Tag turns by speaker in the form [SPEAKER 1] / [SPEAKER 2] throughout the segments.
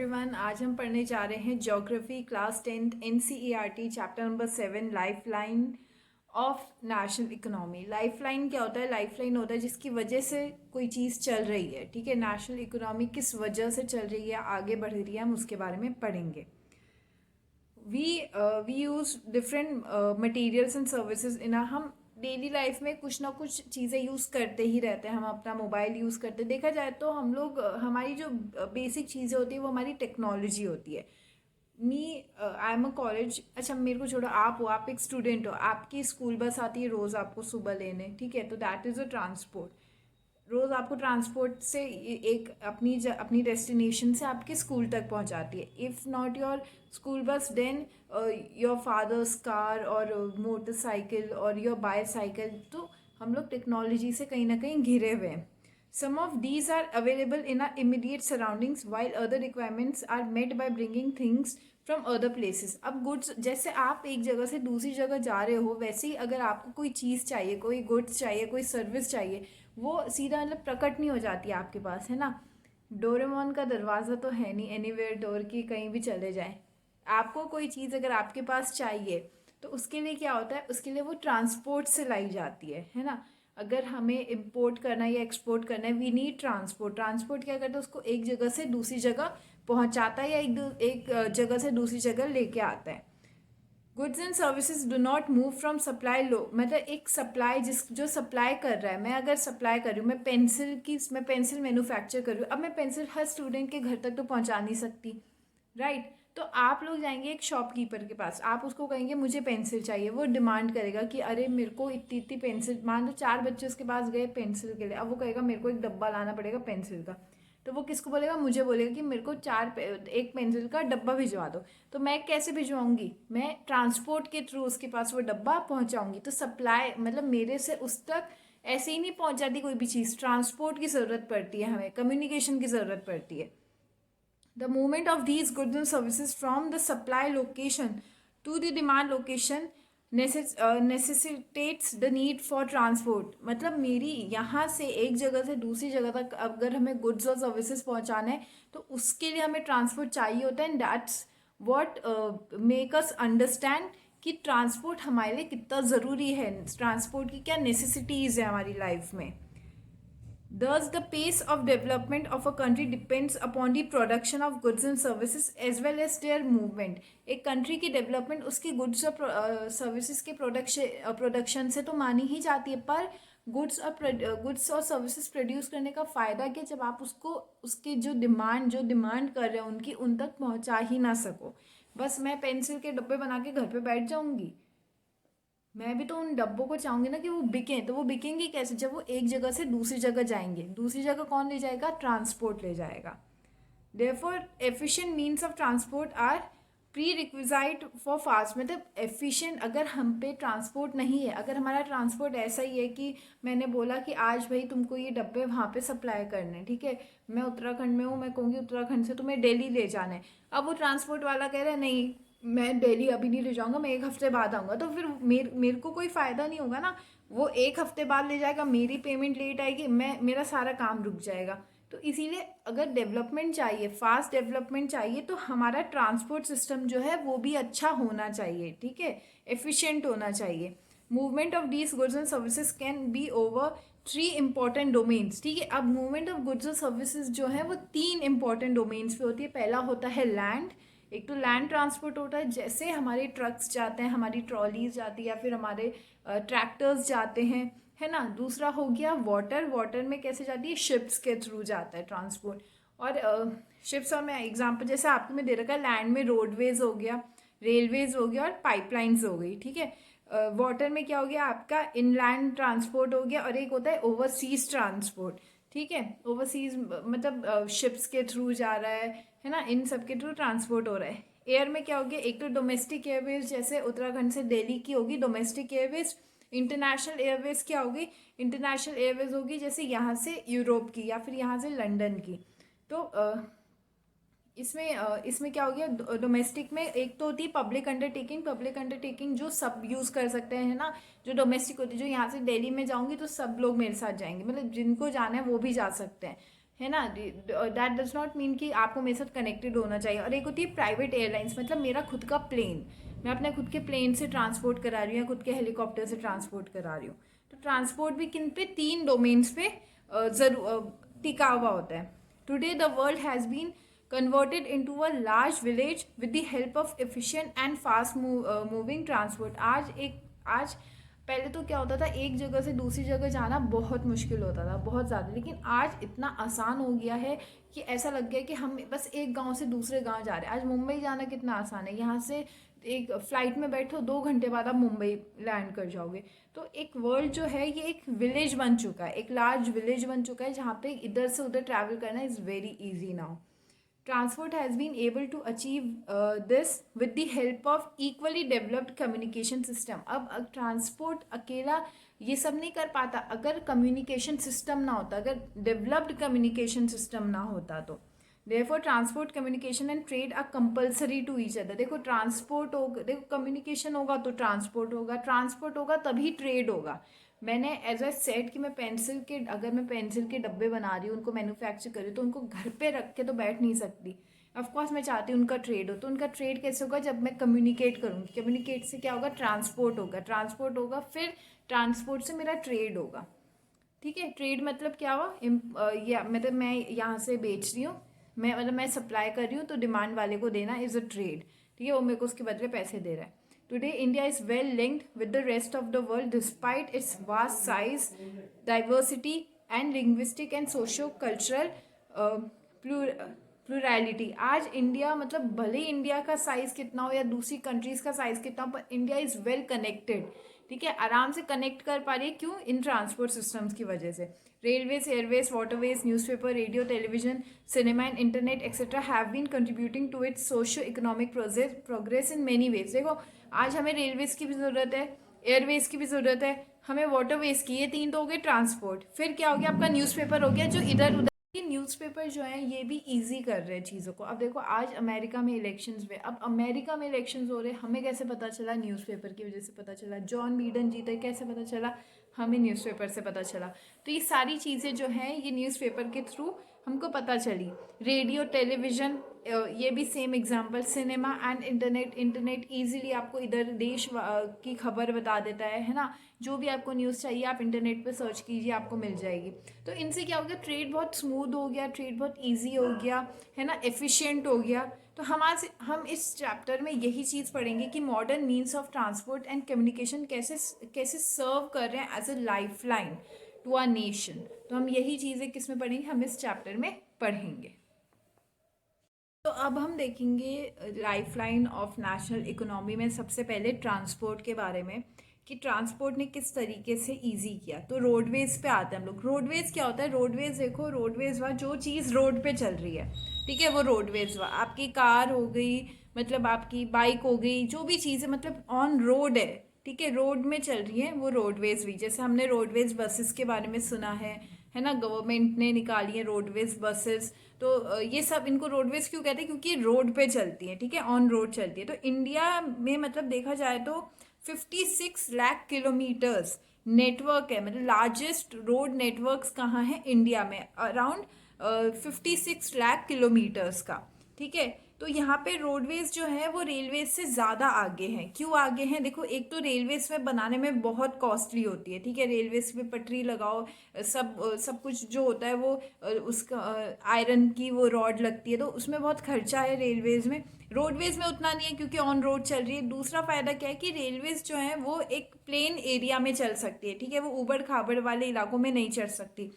[SPEAKER 1] Everyone, आज हम पढ़ने जा रहे हैं geography class 10th NCERT chapter number 7 life line of national economy. Life line क्या होता है? लाइफ लाइन होता है जिसकी वजह से कोई चीज़ चल रही है। ठीक है, नेशनल इकोनॉमी किस वजह से चल रही है, आगे बढ़ रही है, हम उसके बारे में पढ़ेंगे। We use different materials and services in हम डेली लाइफ में कुछ ना कुछ चीज़ें यूज़ करते ही रहते हैं। हम अपना मोबाइल यूज़ करते हैं। देखा जाए तो हम लोग हमारी जो बेसिक चीज़ें होती है वो हमारी टेक्नोलॉजी होती है। मी आई एम अ कॉलेज, अच्छा मेरे को छोड़ो, आप हो, आप एक स्टूडेंट हो, आपकी स्कूल बस आती है रोज़ आपको सुबह लेने। ठीक है, तो दैट इज़ अ ट्रांसपोर्ट। रोज़ आपको ट्रांसपोर्ट से एक अपनी डेस्टिनेशन से आपके स्कूल तक पहुंचाती है। If not your school bus, then your father's car और मोटरसाइकिल और योर बाईसाइकिल। तो हम लोग टेक्नोलॉजी से कहीं ना कहीं घिरे हुए हैं। Some of these are available in our immediate surroundings while other requirements are met by bringing things from other places. अब गुड्स, जैसे आप एक जगह से दूसरी जगह जा रहे हो, वैसे ही अगर आपको कोई चीज़ चाहिए, कोई गुड्स चाहिए, कोई सर्विस चाहिए, वो सीधा मतलब प्रकट नहीं हो जाती है आपके पास, है ना। डोरेमोन का दरवाज़ा तो है नहीं एनीवेयर डोर की, कहीं भी चले जाएं। आपको कोई चीज़ अगर आपके पास चाहिए तो उसके लिए क्या होता है, उसके लिए वो ट्रांसपोर्ट से लाई जाती है ना। अगर हमें इम्पोर्ट करना है या एक्सपोर्ट करना है, वी नीड ट्रांसपोर्ट। ट्रांसपोर्ट क्या करता है, उसको एक जगह से दूसरी जगह पहुंचाता है या एक जगह से दूसरी जगह लेके आता है। Goods and services do not move from supply low, मतलब एक सप्लाई जो सप्लाई कर रहा है। मैं अगर सप्लाई कर रही हूँ, मैं पेंसिल मैन्युफैक्चर कर रही हूँ। अब मैं पेंसिल हर स्टूडेंट के घर तक तो पहुँचा नहीं सकती, राइट। तो आप लोग जाएंगे एक शॉपकीपर के पास, आप उसको कहेंगे मुझे पेंसिल चाहिए। वो डिमांड करेगा कि अरे मेरे को इतनी इतनी पेंसिल, मान लो 4 बच्चे उसके पास गए पेंसिल के लिए। अब वो कहेगा मेरे को एक डब्बा लाना पड़ेगा पेंसिल का। तो वो किसको बोलेगा? मुझे बोलेगा कि मेरे को एक पेंसिल का डब्बा भिजवा दो। तो मैं कैसे भिजवाऊंगी? मैं ट्रांसपोर्ट के थ्रू उसके पास वो डब्बा पहुंचाऊंगी। तो सप्लाई मतलब मेरे से उस तक ऐसे ही नहीं पहुंच जाती कोई भी चीज़। ट्रांसपोर्ट की ज़रूरत पड़ती है, हमें कम्युनिकेशन की ज़रूरत पड़ती है। The movement of these goods and services from the supply location to the demand location necessitates the need for transport। मतलब मेरी यहाँ से एक जगह से दूसरी जगह तक अगर हमें गुड्स और सर्विसेज पहुँचाना है तो उसके लिए हमें ट्रांसपोर्ट चाहिए होता है। And that's what make us understand कि ट्रांसपोर्ट हमारे लिए कितना ज़रूरी है, ट्रांसपोर्ट की क्या नेसेसिटीज़ है हमारी लाइफ में। Thus, the pace of development of a country depends upon the production of goods and services as well as their movement। एक कंट्री की डेवलपमेंट उसकी गुड्स और सर्विसेज के प्रोडक्शन से तो मानी ही जाती है, पर गुड्स और सर्विसेज प्रोड्यूस करने का फ़ायदा क्या, जब आप उसको उसकी जो डिमांड कर रहे हैं उनकी उन तक पहुंचा ही ना सको। बस मैं पेंसिल के डब्बे बना के घर पे बैठ जाऊंगी? मैं भी तो उन डब्बों को चाहूंगी ना कि वो बिकें। तो वो बिकेंगे कैसे? जब वो एक जगह से दूसरी जगह जाएंगे। दूसरी जगह कौन ले जाएगा? ट्रांसपोर्ट ले जाएगा। Therefore efficient means of transport are prerequisite for fast. मतलब एफिशिएंट, अगर हम पे ट्रांसपोर्ट नहीं है, अगर हमारा ट्रांसपोर्ट ऐसा ही है कि मैंने बोला कि आज भाई तुमको ये डब्बे वहाँ पे सप्लाई करने, ठीक है, मैं उत्तराखंड में हूँ, मैं कहूँगी उत्तराखंड से तुम्हें दिल्ली ले जाना है। अब वो ट्रांसपोर्ट वाला कह रहा है नहीं, मैं दिल्ली अभी नहीं ले जाऊँगा, मैं एक हफ्ते बाद आऊँगा। तो फिर मेरे को कोई फ़ायदा नहीं होगा ना। वो एक हफ्ते बाद ले जाएगा, मेरी पेमेंट लेट आएगी, मेरा सारा काम रुक जाएगा। तो इसीलिए अगर डेवलपमेंट चाहिए, फास्ट डेवलपमेंट चाहिए, तो हमारा ट्रांसपोर्ट सिस्टम जो है वो भी अच्छा होना चाहिए, ठीक है, एफिशिएंट होना चाहिए। Movement of these goods and services can be over 3 important domains. ठीक है, अब मूवमेंट ऑफ गुड्स और सर्विसेज जो है वो 3 इंपॉर्टेंट डोमेन्स पे होती है। पहला होता है लैंड। एक तो लैंड ट्रांसपोर्ट होता है, जैसे हमारे ट्रक्स जाते हैं, हमारी ट्रॉलीज जाती है, या फिर हमारे ट्रैक्टर्स जाते हैं, है ना। दूसरा हो गया वाटर। वाटर में कैसे जाती है? शिप्स के थ्रू जाता है ट्रांसपोर्ट। और शिप्स, और मैं एग्जांपल जैसे आपको मैं दे रखा है, लैंड में रोडवेज हो गया, रेलवेज हो गया और पाइपलाइंस हो गई, ठीक है। वाटर में क्या हो गया आपका? इनलैंड ट्रांसपोर्ट हो गया, और एक होता है ओवरसीज ट्रांसपोर्ट, ठीक है। ओवरसीज मतलब शिप्स के थ्रू जा रहा है ना, इन सब के थ्रू ट्रांसपोर्ट हो रहा है। एयर में क्या हो गया? एक तो डोमेस्टिक एयरवेज, जैसे उत्तराखंड से दिल्ली की होगी डोमेस्टिक एयरवेज। इंटरनेशनल एयरवेज क्या होगी? इंटरनेशनल एयरवेज होगी जैसे यहाँ से यूरोप की या फिर यहाँ से लंदन की। तो इसमें क्या हो गया? डोमेस्टिक में एक तो होती है पब्लिक अंडरटेकिंग। पब्लिक अंडरटेकिंग जो सब यूज़ कर सकते हैं ना। जो डोमेस्टिक होती है, जो यहाँ से दिल्ली में जाऊँगी तो सब लोग मेरे साथ जाएंगे, मतलब जिनको जाना है वो भी जा सकते हैं, है ना। दैट डज नॉट मीन कि आपको मेरे साथ कनेक्टेड होना चाहिए। और एक होती है प्राइवेट एयरलाइंस, मतलब मेरा खुद का प्लेन, मैं अपने खुद के प्लेन से ट्रांसपोर्ट करा रही हूँ या खुद के हेलीकॉप्टर से ट्रांसपोर्ट करा रही हूँ। तो ट्रांसपोर्ट भी किन पे, 3 डोमेन्स पे टिका हुआ होता है। Today the world has been converted into a large village with the help of efficient and fast moving transport। आज पहले तो क्या होता था, एक जगह से दूसरी जगह जाना बहुत मुश्किल होता था, बहुत ज़्यादा। लेकिन आज इतना आसान हो गया है कि ऐसा लग गया कि हम बस एक गांव से दूसरे गांव जा रहे हैं। आज मुंबई जाना कितना आसान है, यहाँ से एक फ्लाइट में बैठो 2 घंटे बाद आप मुंबई लैंड कर जाओगे। तो एक वर्ल्ड जो है ये एक विलेज बन चुका है, एक लार्ज विलेज बन चुका है, जहाँ पे इधर से उधर ट्रैवल करना is very easy now. Transport has been able to achieve this with the help of equally developed communication system। अब ट्रांसपोर्ट अकेला ये सब नहीं कर पाता अगर कम्युनिकेशन सिस्टम ना होता, अगर डेवलप्ड कम्युनिकेशन सिस्टम ना होता तो। Therefore transport, communication and trade are compulsory to each other. देखो ट्रांसपोर्ट होगा, देखो कम्युनिकेशन होगा तो ट्रांसपोर्ट होगा, ट्रांसपोर्ट होगा तभी ट्रेड होगा। मैंने एज ए सेट कि मैं अगर मैं पेंसिल के डब्बे बना रही हूँ, उनको मैन्युफैक्चर कर रही हूँ, तो उनको घर पे रख के तो बैठ नहीं सकती। ऑफकोर्स मैं चाहती हूँ उनका ट्रेड हो, तो उनका ट्रेड कैसे होगा, जब मैं कम्युनिकेट करूँगी। कम्युनिकेट से क्या होगा, ट्रांसपोर्ट होगा, ट्रांसपोर्ट होगा, फिर ट्रांसपोर्ट से मेरा ट्रेड होगा। ठीक है, ट्रेड मतलब क्या हुआ, या मतलब मैं यहाँ से बेच रही हूँ, मैं सप्लाई कर रही हूँ, तो डिमांड वाले को देना इज़ अ ट्रेड। ठीक है, वो मेरे को उसके बदले पैसे दे रहा है। Today India is well linked with the rest of the world despite its vast size, diversity and linguistic and socio cultural plurality. आज इंडिया, मतलब भले इंडिया का साइज़ कितना हो या दूसरी कंट्रीज़ का साइज़ कितना हो, पर इंडिया इज़ वेल कनेक्टेड। ठीक है, आराम से कनेक्ट कर पा रही है, क्यों, इन ट्रांसपोर्ट सिस्टम्स की वजह से। Railways, airways, waterways, newspaper, radio, television, cinema and internet et cetera have been contributing to its socio economic progress in many ways. देखो आज हमें रेलवेज की भी ज़रूरत है, एयरवेज की भी ज़रूरत है, हमें वाटरवेज की, ये 3 तो हो गए ट्रांसपोर्ट। फिर क्या हो गया, आपका न्यूज़पेपर हो गया, जो इधर उधर ये न्यूज़पेपर जो है ये भी इजी कर रहे हैं चीज़ों को। अब देखो आज अमेरिका में इलेक्शंस हुए, अब अमेरिका में इलेक्शंस हो रहे हैं, हमें कैसे पता चला, न्यूज़पेपर की वजह से पता चला। जॉन बीडन जीते, कैसे पता चला, हमें न्यूज़पेपर से पता चला। तो ये सारी चीज़ें जो हैं ये न्यूज़पेपर के थ्रू हमको पता चली। रेडियो, टेलीविज़न, ये भी same example. Cinema and internet easily आपको इधर देश की खबर बता देता है ना। जो भी आपको न्यूज़ चाहिए आप इंटरनेट पे सर्च कीजिए, आपको मिल जाएगी। तो इनसे क्या हो गया, ट्रेड बहुत स्मूथ हो गया, ट्रेड बहुत ईजी हो गया, है ना, एफिशिएंट हो गया। तो हम इस चैप्टर में यही चीज़ पढ़ेंगे कि modern means of transport and communication कैसे कैसे सर्व कर रहे हैं as a lifeline to our nation. तो हम यही चीज़ें किस में पढ़ेंगे, हम इस चैप्टर में पढ़ेंगे। तो अब हम देखेंगे life line of national economy में सबसे पहले ट्रांसपोर्ट के बारे में, कि ट्रांसपोर्ट ने किस तरीके से इजी किया। तो रोडवेज पे आते हैं हम लोग। रोडवेज क्या होता है, रोडवेज देखो, रोडवेज वह जो चीज़ रोड पे चल रही है, ठीक है, वो रोडवेज वह आपकी कार हो गई, मतलब आपकी बाइक हो गई, जो भी चीज़ है मतलब ऑन रोड है, ठीक है, रोड में चल रही है, वो रोडवेज हुई। जैसे हमने रोडवेज बसेस के बारे में सुना है ना, गवर्नमेंट ने निकाली है रोडवेज बसेस। तो ये सब, इनको रोडवेज क्यों कहते हैं, क्योंकि रोड पे चलती है, ठीक है, ऑन रोड चलती है। तो इंडिया में मतलब देखा जाए तो 56 लाख किलोमीटर्स नेटवर्क है, मतलब लार्जेस्ट रोड नेटवर्क्स कहाँ है, इंडिया में, अराउंड 56 लाख किलोमीटर्स का। ठीक है, तो यहाँ पे रोडवेज जो है वो रेलवेज से ज़्यादा आगे हैं। क्यों आगे हैं, देखो एक तो रेलवेज में बनाने में बहुत कॉस्टली होती है, ठीक है, रेलवेज पे पटरी लगाओ, सब कुछ जो होता है वो उसका आयरन की वो रॉड लगती है, तो उसमें बहुत खर्चा है रेलवेज में। रोडवेज में उतना नहीं है क्योंकि ऑन रोड चल रही है। दूसरा फ़ायदा क्या है कि रेलवेज जो है वो एक प्लेन एरिया में चल सकती है, ठीक है, वो ऊबड़ खाबड़ वाले इलाकों में नहीं चल सकती।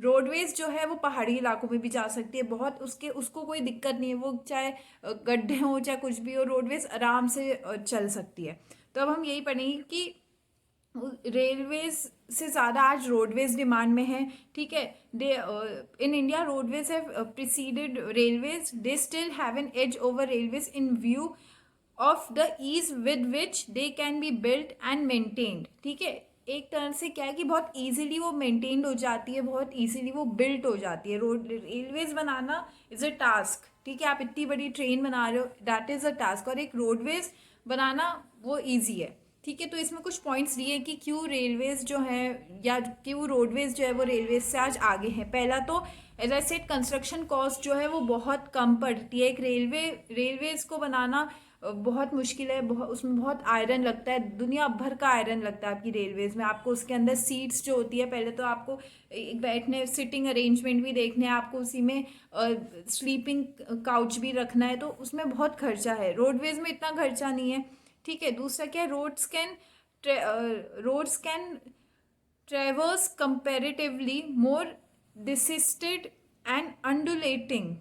[SPEAKER 1] रोडवेज जो है वो पहाड़ी इलाकों में भी जा सकती है, बहुत उसको कोई दिक्कत नहीं है, वो चाहे गड्ढे हो चाहे कुछ भी हो, रोडवेज आराम से चल सकती है। तो अब हम यही पढ़ेंगे कि रेलवेज से ज़्यादा आज रोडवेज डिमांड में है, ठीक है। They in India roadways have preceded railways, they still have an edge over railways in view of the ease with which they can be built and maintained. ठीक है, एक तरह से क्या है कि बहुत इजीली वो मेंटेन्ड हो जाती है, बहुत इजीली वो बिल्ट हो जाती है। Railways banana is a task, ठीक है, आप इतनी बड़ी ट्रेन बना रहे हो, दैट इज़ अ टास्क, और एक रोडवेज बनाना वो ईजी है। ठीक है, तो इसमें कुछ पॉइंट्स दिए कि क्यों रेलवेज जो है या क्यों रोडवेज जो है वो रेलवेज से आज आगे हैं। पहला तो as I said construction cost जो है वो बहुत कम पड़ती है। एक रेलवेज को बनाना बहुत मुश्किल है, उसमें बहुत आयरन लगता है, दुनिया भर का आयरन लगता है आपकी रेलवेज में। आपको उसके अंदर सीट्स जो होती है, पहले तो आपको एक बैठने सिटिंग अरेंजमेंट भी देखने हैं, आपको उसी में स्लीपिंग काउच भी रखना है, तो उसमें बहुत खर्चा है। रोडवेज में इतना खर्चा नहीं है, ठीक है। दूसरा क्या है, roads can traverse comparatively more desisted and undulating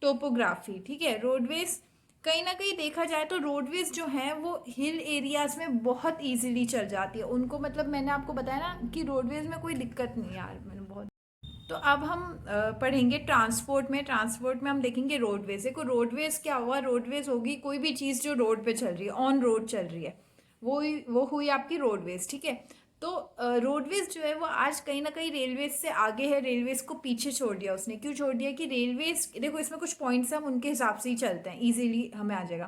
[SPEAKER 1] topography, ठीक है। रोडवेज कहीं ना कहीं देखा जाए तो रोडवेज जो हैं वो हिल एरियाज में बहुत इजीली चल जाती है उनको, मतलब मैंने आपको बताया ना कि रोडवेज में कोई दिक्कत नहीं है यार, मैंने बहुत। तो अब हम पढ़ेंगे ट्रांसपोर्ट में हम देखेंगे रोडवेज। देखो रोडवेज क्या हुआ, रोडवेज होगी कोई भी चीज़ जो रोड पे चल रही है, ऑन रोड चल रही है, वो हुई आपकी रोडवेज, ठीक है। तो रोडवेज जो है वो आज कहीं ना कहीं रेलवेज से आगे है, रेलवेज को पीछे छोड़ दिया उसने। क्यों छोड़ दिया कि रेलवेज, देखो इसमें कुछ पॉइंट्स हम उनके हिसाब से ही चलते हैं, इजीली हमें आ जाएगा।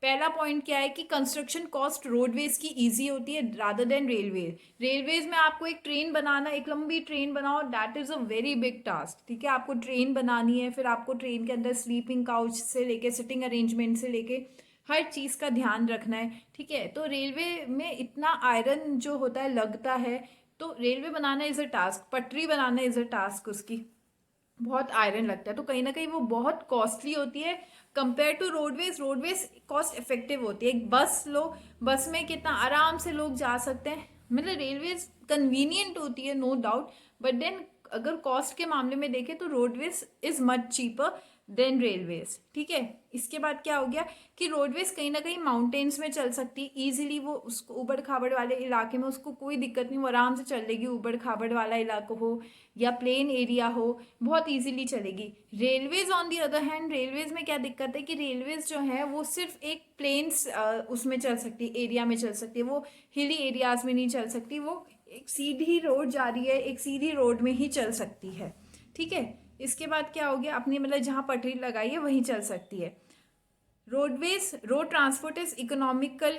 [SPEAKER 1] पहला पॉइंट क्या है कि कंस्ट्रक्शन कॉस्ट रोडवेज की इजी होती है रादर देन रेलवेज में आपको एक ट्रेन बनाना, एक लंबी ट्रेन बनाओ, that is a very big task, ठीक है। आपको ट्रेन बनानी है, फिर आपको ट्रेन के अंदर स्लीपिंग काउच से लेके सिटिंग अरेंजमेंट से लेके हर चीज़ का ध्यान रखना है, ठीक है। तो रेलवे में इतना आयरन जो होता है लगता है, तो railway banana is a task, पटरी बनाना इज़ अ टास्क, उसकी बहुत आयरन लगता है, तो कहीं ना कहीं वो बहुत कॉस्टली होती है compare to roadways cost effective होती है। एक बस लो, बस में कितना आराम से लोग जा सकते हैं, मतलब रेलवेज कन्वीनियंट होती है नो डाउट, बट देन अगर कॉस्ट के मामले में देखें तो roadways is much cheaper than railways, ठीक है। इसके बाद क्या हो गया कि रोडवेज कहीं ना कहीं माउंटेन्स में चल सकती है ईजिली, वो उसको ऊबड़ खाबड़ वाले इलाके में उसको कोई दिक्कत नहीं, वो आराम से चल लेगी, ऊबड़ खाबड़ वाला इलाका हो या प्लेन एरिया हो, बहुत इजीली चलेगी। Railways on the other hand, railways में क्या दिक्कत है कि रेलवेज जो है वो सिर्फ एक प्लेन्स उसमें चल सकती है, एरिया में चल सकती है, वो हिली एरियाज में नहीं चल सकती, वो एक सीधी रोड जा रही है, एक सीधी रोड में ही चल सकती है, ठीक है। इसके बाद क्या हो गया, अपनी मतलब जहाँ पटरी लगाई है वहीं चल सकती है। Road transport is economical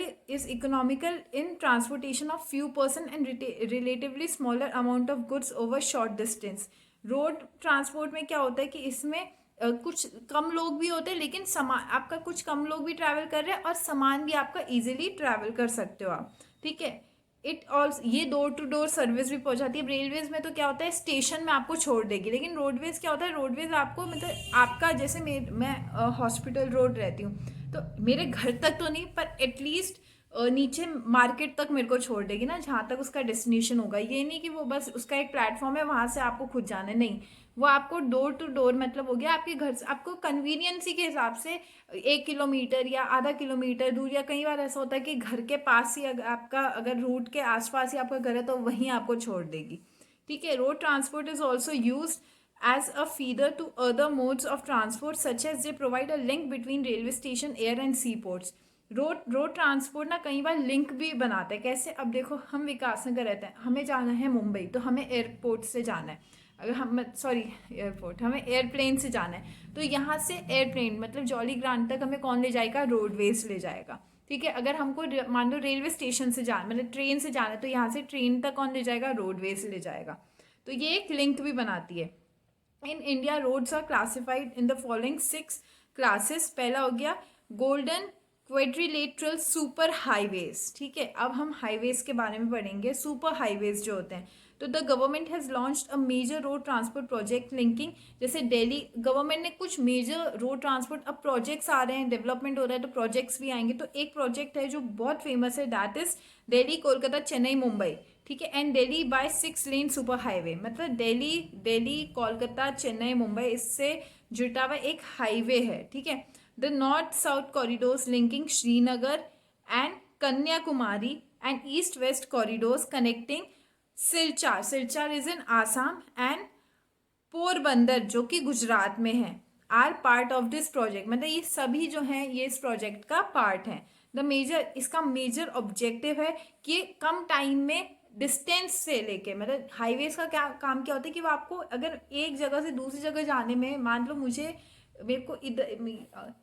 [SPEAKER 1] in transportation of few person and relatively smaller amount of goods over short distance. Road transport में क्या होता है कि इसमें कुछ कम लोग भी होते हैं, लेकिन सामान आपका कुछ कम लोग भी ट्रैवल कर रहे हैं और सामान भी आपका इजीली ट्रैवल कर सकते हो आप, ठीक है। इट ऑल्सो ये डोर टू डोर सर्विस भी पहुंचाती है। रेलवेज में तो क्या होता है स्टेशन में आपको छोड़ देगी, लेकिन रोडवेज क्या होता है, रोडवेज आपको मतलब आपका जैसे मैं हॉस्पिटल रोड रहती हूँ, तो मेरे घर तक तो नहीं पर एटलीस्ट नीचे मार्केट तक मेरे को छोड़ देगी ना, जहाँ तक उसका डेस्टिनेशन होगा। ये नहीं कि वो बस उसका एक प्लेटफॉर्म है वहाँ से आपको खुद जाना है, नहीं, वो आपको डोर टू डोर मतलब हो गया आपके घर से, आपको कन्वीनियंसी के हिसाब से 1 किलोमीटर या आधा किलोमीटर दूर, या कई बार ऐसा होता है कि घर के पास ही आपका अगर रूट के आसपास ही आपका घर है तो वहीं आपको छोड़ देगी, ठीक है। Road transport is also use as a feeder to other modes of transport such as they provide a link between railway station, air and seaports. Road transport ना कई बार लिंक भी बनाते हैं। कैसे, अब देखो हम विकास नगर रहते हैं, हमें जाना है मुंबई, तो हमें एयरपोर्ट से जाना है, अगर हम सॉरी एयरपोर्ट, हमें एयरप्लेन से जाना है, तो यहाँ से एयरप्लेन मतलब जॉली ग्रांट तक हमें कौन ले जाएगा, रोडवेज ले जाएगा, ठीक है। अगर हमको मान लो रेलवे स्टेशन से जाना मतलब ट्रेन से जाना है, तो यहाँ से ट्रेन तक कौन ले जाएगा, रोडवेज ले जाएगा, तो ये एक लिंक भी बनाती है। In India roads are classified in the following 6 classes. पहला हो गया गोल्डन क्वेड्रिलेटरल सुपर हाईवेज, ठीक है। अब हम हाईवेज के बारे में पढ़ेंगे, सुपर हाईवेज जो होते हैं। तो the government has launched a major road transport project linking, जैसे दिल्ली गवर्नमेंट ने कुछ मेजर रोड ट्रांसपोर्ट, अब प्रोजेक्ट्स आ रहे हैं, डेवलपमेंट हो रहा है, तो प्रोजेक्ट्स भी आएंगे। तो एक प्रोजेक्ट है जो बहुत फेमस है, दैट इज दिल्ली कोलकाता चेन्नई मुंबई, ठीक है। And Delhi by 6 lane super highway, मतलब दिल्ली कोलकाता चेन्नई मुंबई इससे जुटा हुआ एक हाईवे है, ठीक है। The north south corridors linking Srinagar and Kanyakumari and east west corridors connecting Silchar is in Assam and Porbandar जो कि गुजरात में है, are part of this project, मतलब ये सभी जो हैं ये इस प्रोजेक्ट का पार्ट है। इसका मेजर ऑब्जेक्टिव है कि कम टाइम में डिस्टेंस से लेके, मतलब हाईवेज का क्या काम क्या होता है कि वो आपको अगर एक जगह से दूसरी जगह जाने में, मान लो मेरे को इधर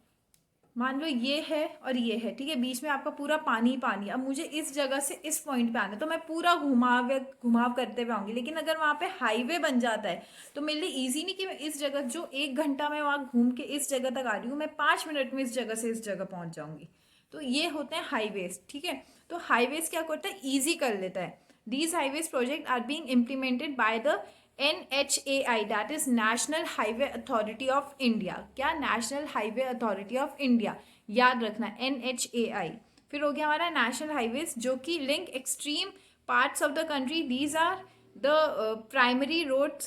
[SPEAKER 1] मान लो ये है और ये है, ठीक है, बीच में आपका पूरा पानी ही पानी। अब मुझे इस जगह से इस पॉइंट पे आना है, तो मैं पूरा घुमाव घुमाव करते हुए आऊंगी। लेकिन अगर वहाँ पे हाईवे बन जाता है तो मेरे लिए ईजी नहीं कि मैं इस जगह, जो 1 घंटा मैं वहाँ घूम के इस जगह तक आ रही हूँ, मैं 5 मिनट में इस जगह से इस जगह पहुँच जाऊंगी। तो ये होते हैं हाईवेज, ठीक है। तो हाईवेज क्या करता है, ईजी कर लेता है। These highways project are being implemented by the NHAI, that is national highway authority of India. क्या, national highway authority of India, याद रखना, NHAI। फिर हो गया हमारा नेशनल हाईवेज, जो कि link extreme parts of the country. These are the primary road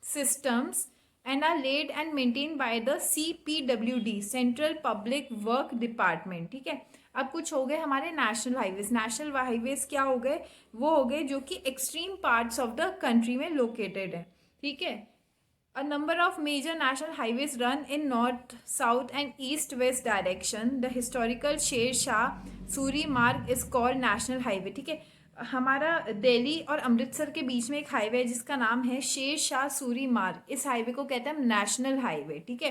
[SPEAKER 1] systems and are laid and maintained by the CPWD, central public work department, ठीक है। अब कुछ हो गए हमारे नेशनल हाईवेज। नेशनल हाईवेज क्या हो गए, वो हो गए जो कि extreme parts of the country में लोकेटेड है, ठीक है। A number of major national highways run in north, south and east-west direction. The historical Sher Shah Suri मार्ग is called national highway, ठीक है। हमारा दिल्ली और अमृतसर के बीच में एक हाईवे है जिसका नाम है शेर शाह सूरी मार्ग। इस हाईवे को कहते हैं नेशनल हाईवे, ठीक है।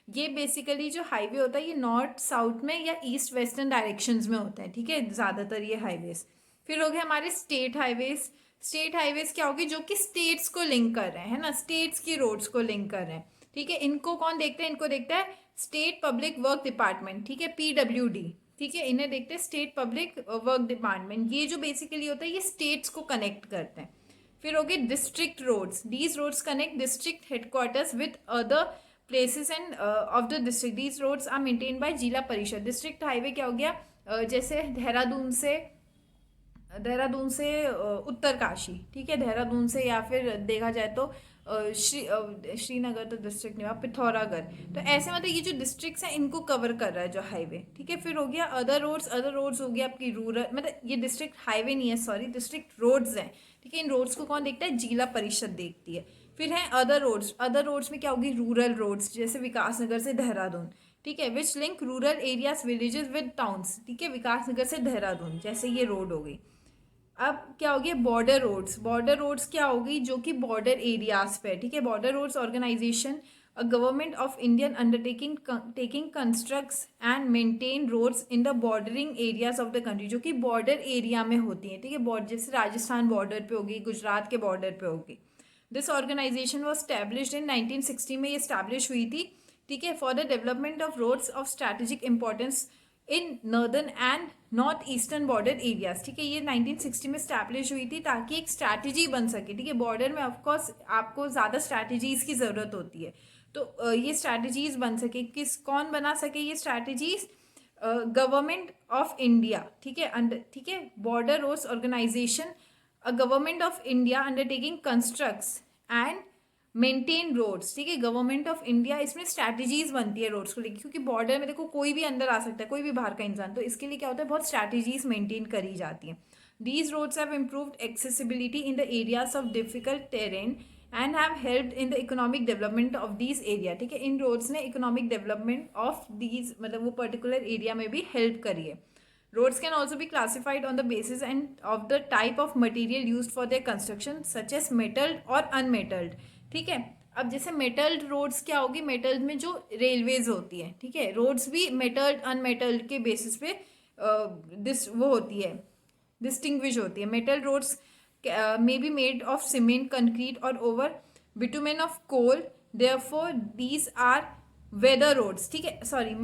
[SPEAKER 1] ये बेसिकली जो हाईवे होता है ये नॉर्थ साउथ में या ईस्ट वेस्टर्न डायरेक्शंस में होता है, ठीक है, ज़्यादातर ये हाईवेज। फिर हो गए हमारे स्टेट हाईवेज। स्टेट हाईवेज क्या होगी, जो कि स्टेट्स को लिंक कर रहे हैं ना, स्टेट्स की रोड्स को लिंक कर रहे हैं, ठीक है। इनको कौन देखता है, इनको देखता है स्टेट पब्लिक वर्क डिपार्टमेंट, ठीक है, PWD, ठीक है। इन्हें देखते हैं स्टेट पब्लिक वर्क डिपार्टमेंट। ये जो बेसिकली होता है ये स्टेट्स को कनेक्ट करते हैं। फिर हो गए district roads. These roads connect district headquarters with other places and of the district. These roads are maintain by Zila Parishad. District highway क्या हो गया, जैसे देहरादून से उत्तरकाशी, ठीक है, देहरादून से, या फिर देखा जाए तो श्रीनगर तो डिस्ट्रिक्ट नहीं हुआ, पिथौरागढ़। तो ऐसे मतलब ये जो डिस्ट्रिक्ट्स हैं इनको कवर कर रहा है जो हाईवे, ठीक है। फिर हो गया अदर रोड्स। अदर रोड्स हो गया आपकी रूरल, मतलब ये डिस्ट्रिक्ट हाईवे नहीं है, सॉरी, डिस्ट्रिक्ट रोड्स हैं, ठीक है। इन रोड्स को कौन देखता है, जिला परिषद देखती है। फिर है अदर रोड्स। अदर रोड्स में क्या होगी, रूरल रोड्स, जैसे विकासनगर से देहरादून, ठीक है, which link rural areas villages with towns, ठीक है, विकासनगर से देहरादून, जैसे ये रोड हो गई। अब क्या हो गया, बॉर्डर रोड्स। बॉर्डर रोड्स क्या होगी, जो कि बॉर्डर एरियाज पे, ठीक है। Border roads organisation a government of Indian undertaking taking constructs and maintain roads in the bordering areas of the country, जो कि बॉर्डर एरिया में होती है, ठीक है। बॉर्डर, जैसे राजस्थान बॉर्डर पे होगी, गुजरात के बॉर्डर पे होगी। This organisation was established in 1960 में ये स्टैब्लिश हुई थी, ठीक है, for the development of roads of strategic importance in northern and north eastern border areas, ठीक है। ये 1960 में स्टैब्लिश हुई थी ताकि एक स्ट्रैटेजी बन सके, ठीक है। बॉर्डर में ऑफकोर्स आपको ज़्यादा स्ट्रैटेजीज की ज़रूरत होती है, तो ये स्ट्रैटेजीज बन सके। कौन बना सके ये स्ट्रैटेजीज, गवर्नमेंट ऑफ इंडिया, ठीक है, ठीक है, border roads organisation a government of India undertaking constructs and maintain roads, ठीक है। गवर्नमेंट ऑफ इंडिया, इसमें स्ट्रैटेजीज बनती है रोड्स को लेकर, क्योंकि बॉर्डर में देखो कोई भी अंदर आ सकता है, कोई भी बाहर का इंसान, तो इसके लिए क्या होता है, बहुत स्ट्रैटेजीज मेंटेन करी जाती हैं। These roads have improved accessibility in the areas of difficult terrain and have helped in the economic development of these area, ठीक है। इन रोड्स ने इकोनॉमिक डेवलपमेंट ऑफ दीज, मतलब वो पर्टिकुलर एरिया में भी हेल्प करी है। Roads can also be classified on the basis and of the type of material used for their construction, such as metalled और unmetalled, ठीक है। अब जैसे मेटल्ड रोड्स क्या होगी, मेटल्ड में जो रेलवेज होती है, ठीक है, रोड्स भी मेटल्ड अनमेटल्ड के बेसिस पे वो होती है, डिस्टिंग्विश होती है। Metal roads may be made of cement, concrete और over bitumen of coal, therefore these are weather roads, ठीक है। सॉरी,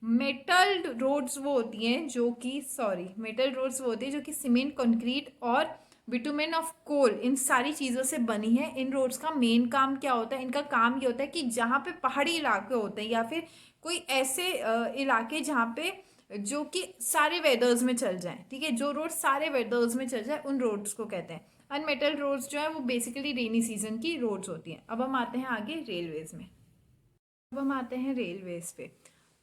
[SPEAKER 1] मेटल्ड रोड्स वो होती हैं जो कि, सॉरी, मेटल रोड्स वो होती है जो कि सीमेंट, कंक्रीट और बिटुमेन ऑफ कोल, इन सारी चीज़ों से बनी है। इन रोड्स का मेन काम क्या होता है, इनका काम ये होता है कि जहाँ पे पहाड़ी इलाके होते हैं या फिर कोई ऐसे इलाके जहाँ पे जो कि सारे वेदर्स में चल जाएं, ठीक है, जो रोड सारे वेदर्स में चल जाए, उन रोड्स को कहते हैं। अनमेटल रोड्स जो है वो बेसिकली रेनी सीजन की रोड्स होती हैं। अब हम आते हैं आगे रेलवेज़ में। अब हम आते हैं रेलवेज पे।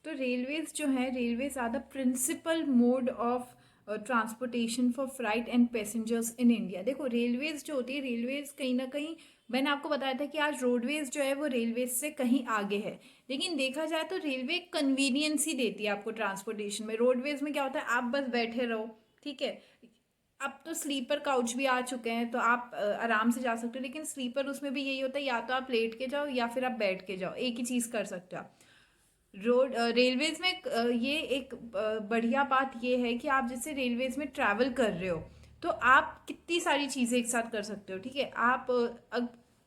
[SPEAKER 1] तो रेलवेज जो है, railways are the principal mode of transportation for freight and passengers in India. देखो रेलवेज जो होती है, रेलवेज कहीं ना कहीं, मैंने आपको बताया था कि आज रोडवेज जो है वो रेलवेज से कहीं आगे है, लेकिन देखा जाए तो रेलवे कन्वीनियंस ही देती है आपको ट्रांसपोर्टेशन में। रोडवेज में क्या होता है, आप बस बैठे रहो, ठीक है। अब तो स्लीपर काउच भी आ चुके हैं तो आप आराम से जा सकते हो, लेकिन स्लीपर उसमें भी यही होता है, या तो आप लेट के जाओ या फिर आप बैठ के जाओ, एक ही चीज़ कर सकते हो आप। रेलवेज में ये एक बढ़िया बात ये है कि आप जैसे रेलवेज में ट्रैवल कर रहे हो तो आप कितनी सारी चीज़ें एक साथ कर सकते हो। ठीक है, आप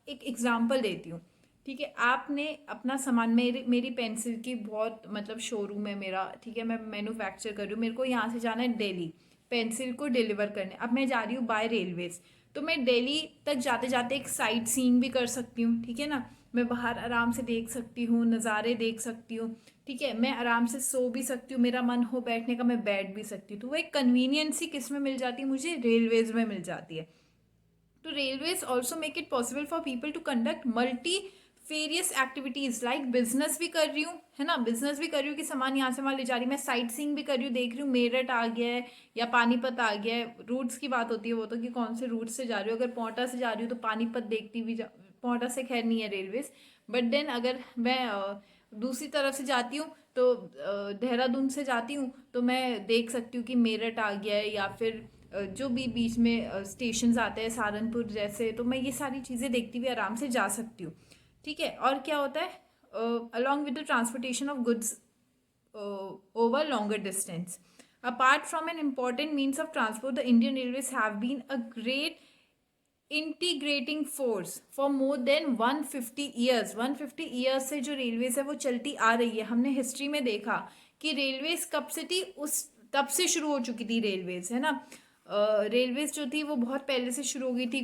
[SPEAKER 1] एक एग्जांपल देती हूँ। ठीक है, आपने अपना सामान, मेरी पेंसिल की बहुत मतलब शोरूम है मेरा। ठीक है, मैं मैन्युफैक्चर कर रही हूँ, मेरे को यहाँ से जाना है दिल्ली पेंसिल को डिलीवर करने। अब मैं जा रही हूँ बाय रेलवेज, तो मैं दिल्ली तक जाते जाते एक साइट सीइंग भी कर सकती हूँ। ठीक है ना, मैं बाहर आराम से देख सकती हूँ, नज़ारे देख सकती हूँ। ठीक है, मैं आराम से सो भी सकती हूँ, मेरा मन हो बैठने का मैं बैठ भी सकती हूँ। तो वो एक कन्वीनियंस ही किस में मिल जाती है मुझे, रेलवेज में मिल जाती है। तो railways also make it possible for people to conduct multi various activities, like business भी कर रही हूँ, है ना, बिजनेस भी कर रही हूँ कि सामान यहाँ से वहाँ ले जा रही हूँ, मैं साइट सीइंग भी कर रही हूँ, देख रही हूँ मेरठ आ गया है या पानीपत आ गया है। रूट्स की बात होती है वो तो, कि कौन से रूट से जा रही हूँ। अगर पोंटा से जा रही हूँ तो पानीपत देखती भी पोंटा से खैर नहीं है रेलवेज, बट देन अगर मैं दूसरी तरफ से जाती हूँ तो देहरादून से जाती हूँ तो मैं देख सकती हूँ कि मेरठ आ गया है, या फिर जो भी बीच में स्टेशंस आते हैं सहारनपुर जैसे, तो मैं ये सारी चीज़ें देखती हुई आराम से जा सकती हूँ। ठीक है, और क्या होता है, along with the transportation of goods over longer distance. Apart from an important means of transport, the Indian Railways have been a great integrating force for more than 150 years. 150 years से जो रेलवेज है वो चलती आ रही है। हमने history में देखा कि रेलवेज कब से थी, उस तब से शुरू हो चुकी थी रेलवेज, है ना। रेलवेज जो थी वो बहुत पहले से शुरू हो गई थी।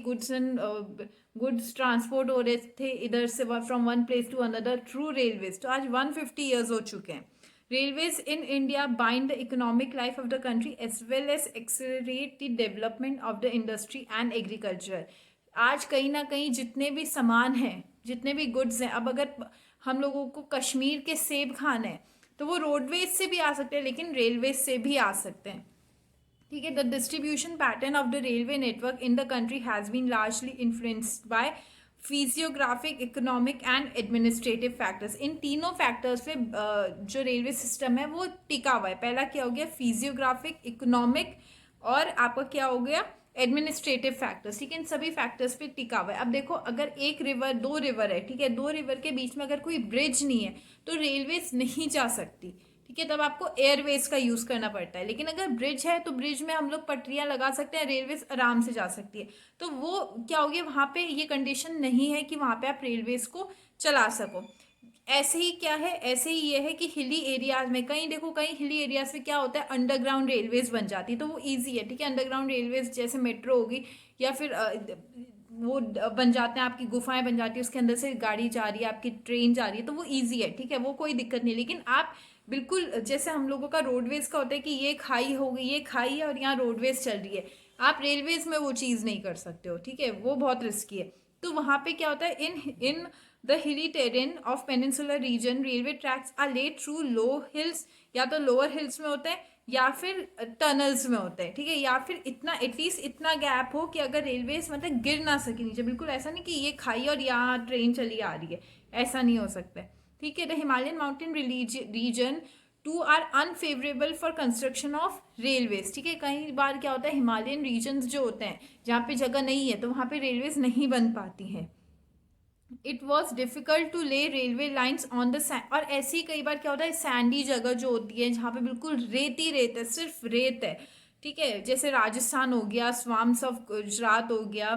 [SPEAKER 1] गुड्स ट्रांसपोर्ट हो रहे थे इधर से from one place to another through railways. तो आज 150 ईयर्स हो चुके हैं। Railways in India bind the economic life of the country as well as accelerate the development of the industry and agriculture. आज कहीं ना कहीं जितने भी सामान हैं, जितने भी गुड्स हैं, अब अगर हम लोगों को कश्मीर के सेब खाने हैं तो वो रोडवेज से भी आ सकते हैं, लेकिन रेलवेज से भी आ सकते हैं। ठीक है, the distribution pattern of the railway network in the country has been largely influenced by physiographic, economic and administrative factors. इन तीनों फैक्टर्स पे जो रेलवे सिस्टम है वो टिका हुआ है। पहला क्या हो गया, फिजियोग्राफिक, इकोनॉमिक, और आपका क्या हो गया, एडमिनिस्ट्रेटिव फैक्टर्स। ठीक है, इन सभी फैक्टर्स पे टिका हुआ है। अब देखो, अगर एक रिवर, दो रिवर है, ठीक है, दो रिवर के बीच में अगर कोई ब्रिज नहीं है तो रेलवेज नहीं जा सकती। ठीक है, तब आपको एयरवेज का यूज करना पड़ता है। लेकिन अगर ब्रिज है तो ब्रिज में हम लोग पटरियां लगा सकते हैं, रेलवेज आराम से जा सकती है। तो वो क्या हो गया, वहां पे ये कंडीशन नहीं है कि वहां पे आप रेलवेज को चला सको। ऐसे ही क्या है, ऐसे ही ये है कि हिली एरियाज में, कहीं देखो, कहीं हिली एरियाज में क्या होता है, अंडरग्राउंड रेलवेज बन जाती है, तो वो ईजी है। ठीक है, अंडरग्राउंड रेलवेज जैसे मेट्रो होगी, या फिर वो बन जाते हैं, आपकी गुफाएं बन जाती है, उसके अंदर से गाड़ी जा रही है, आपकी ट्रेन जा रही है, तो वो ईजी है। ठीक है, वो कोई दिक्कत नहीं। लेकिन आप बिल्कुल जैसे हम लोगों का रोडवेज का होता है कि ये खाई हो गई, ये खाई है और यहाँ रोडवेज चल रही है, आप रेलवेज में वो चीज़ नहीं कर सकते हो। ठीक है, वो बहुत रिस्की है। तो वहाँ पे क्या होता है, in in the hilly terrain of peninsular region railway tracks are laid through low hills, या तो लोअर हिल्स में होते हैं या फिर टनल्स में होते हैं। ठीक है, या फिर इतना एटलीस्ट इतना गैप हो कि अगर रेलवेज मतलब गिर ना सके नीचे। बिल्कुल ऐसा नहीं कि ये खाई और यहाँ ट्रेन चली आ रही है, ऐसा नहीं हो सकता है। ठीक है, the Himalayan mountain region too are unfavourable for construction of railways. ठीक है, कई बार क्या होता है, हिमालयन रीजन्स जो होते हैं जहाँ पे जगह नहीं है तो वहाँ पे रेलवेज नहीं बन पाती हैं। इट वॉज डिफिकल्ट टू ले railway lines on the sand. और ऐसे ही कई बार क्या होता है, सैंडी जगह जो होती है जहाँ पे बिल्कुल रेत ही रेत है, सिर्फ रेत है। ठीक है, जैसे राजस्थान हो गया, स्वाम्स ऑफ गुजरात हो गया,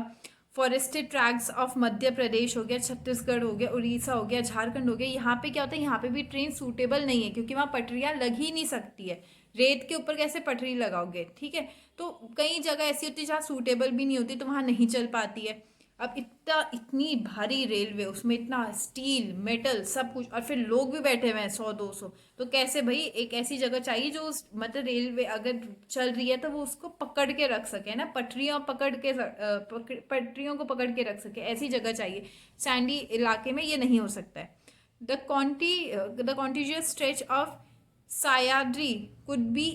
[SPEAKER 1] forested tracts of Madhya Pradesh हो गया, छत्तीसगढ़ हो गया, उड़ीसा हो गया, झारखंड हो गया। यहाँ पे क्या होता है, यहाँ पे भी ट्रेन सूटेबल नहीं है क्योंकि वहाँ पटरियाँ लग ही नहीं सकती है। रेत के ऊपर कैसे पटरी लगाओगे। ठीक है, तो कई जगह ऐसी होती है जहाँ सूटेबल भी नहीं होती, तो वहाँ नहीं चल पाती है। अब इतनी भारी रेलवे, उसमें इतना स्टील मेटल सब कुछ, और फिर लोग भी बैठे हुए हैं 100-200, तो कैसे भाई, एक ऐसी जगह चाहिए जो उस मतलब रेलवे अगर चल रही है तो वो उसको पकड़ के रख सके ना, पटरियों को पकड़ के रख सके, ऐसी जगह चाहिए। सैंडी इलाके में ये नहीं हो सकता है। The contiguous stretch of Sahyadri could be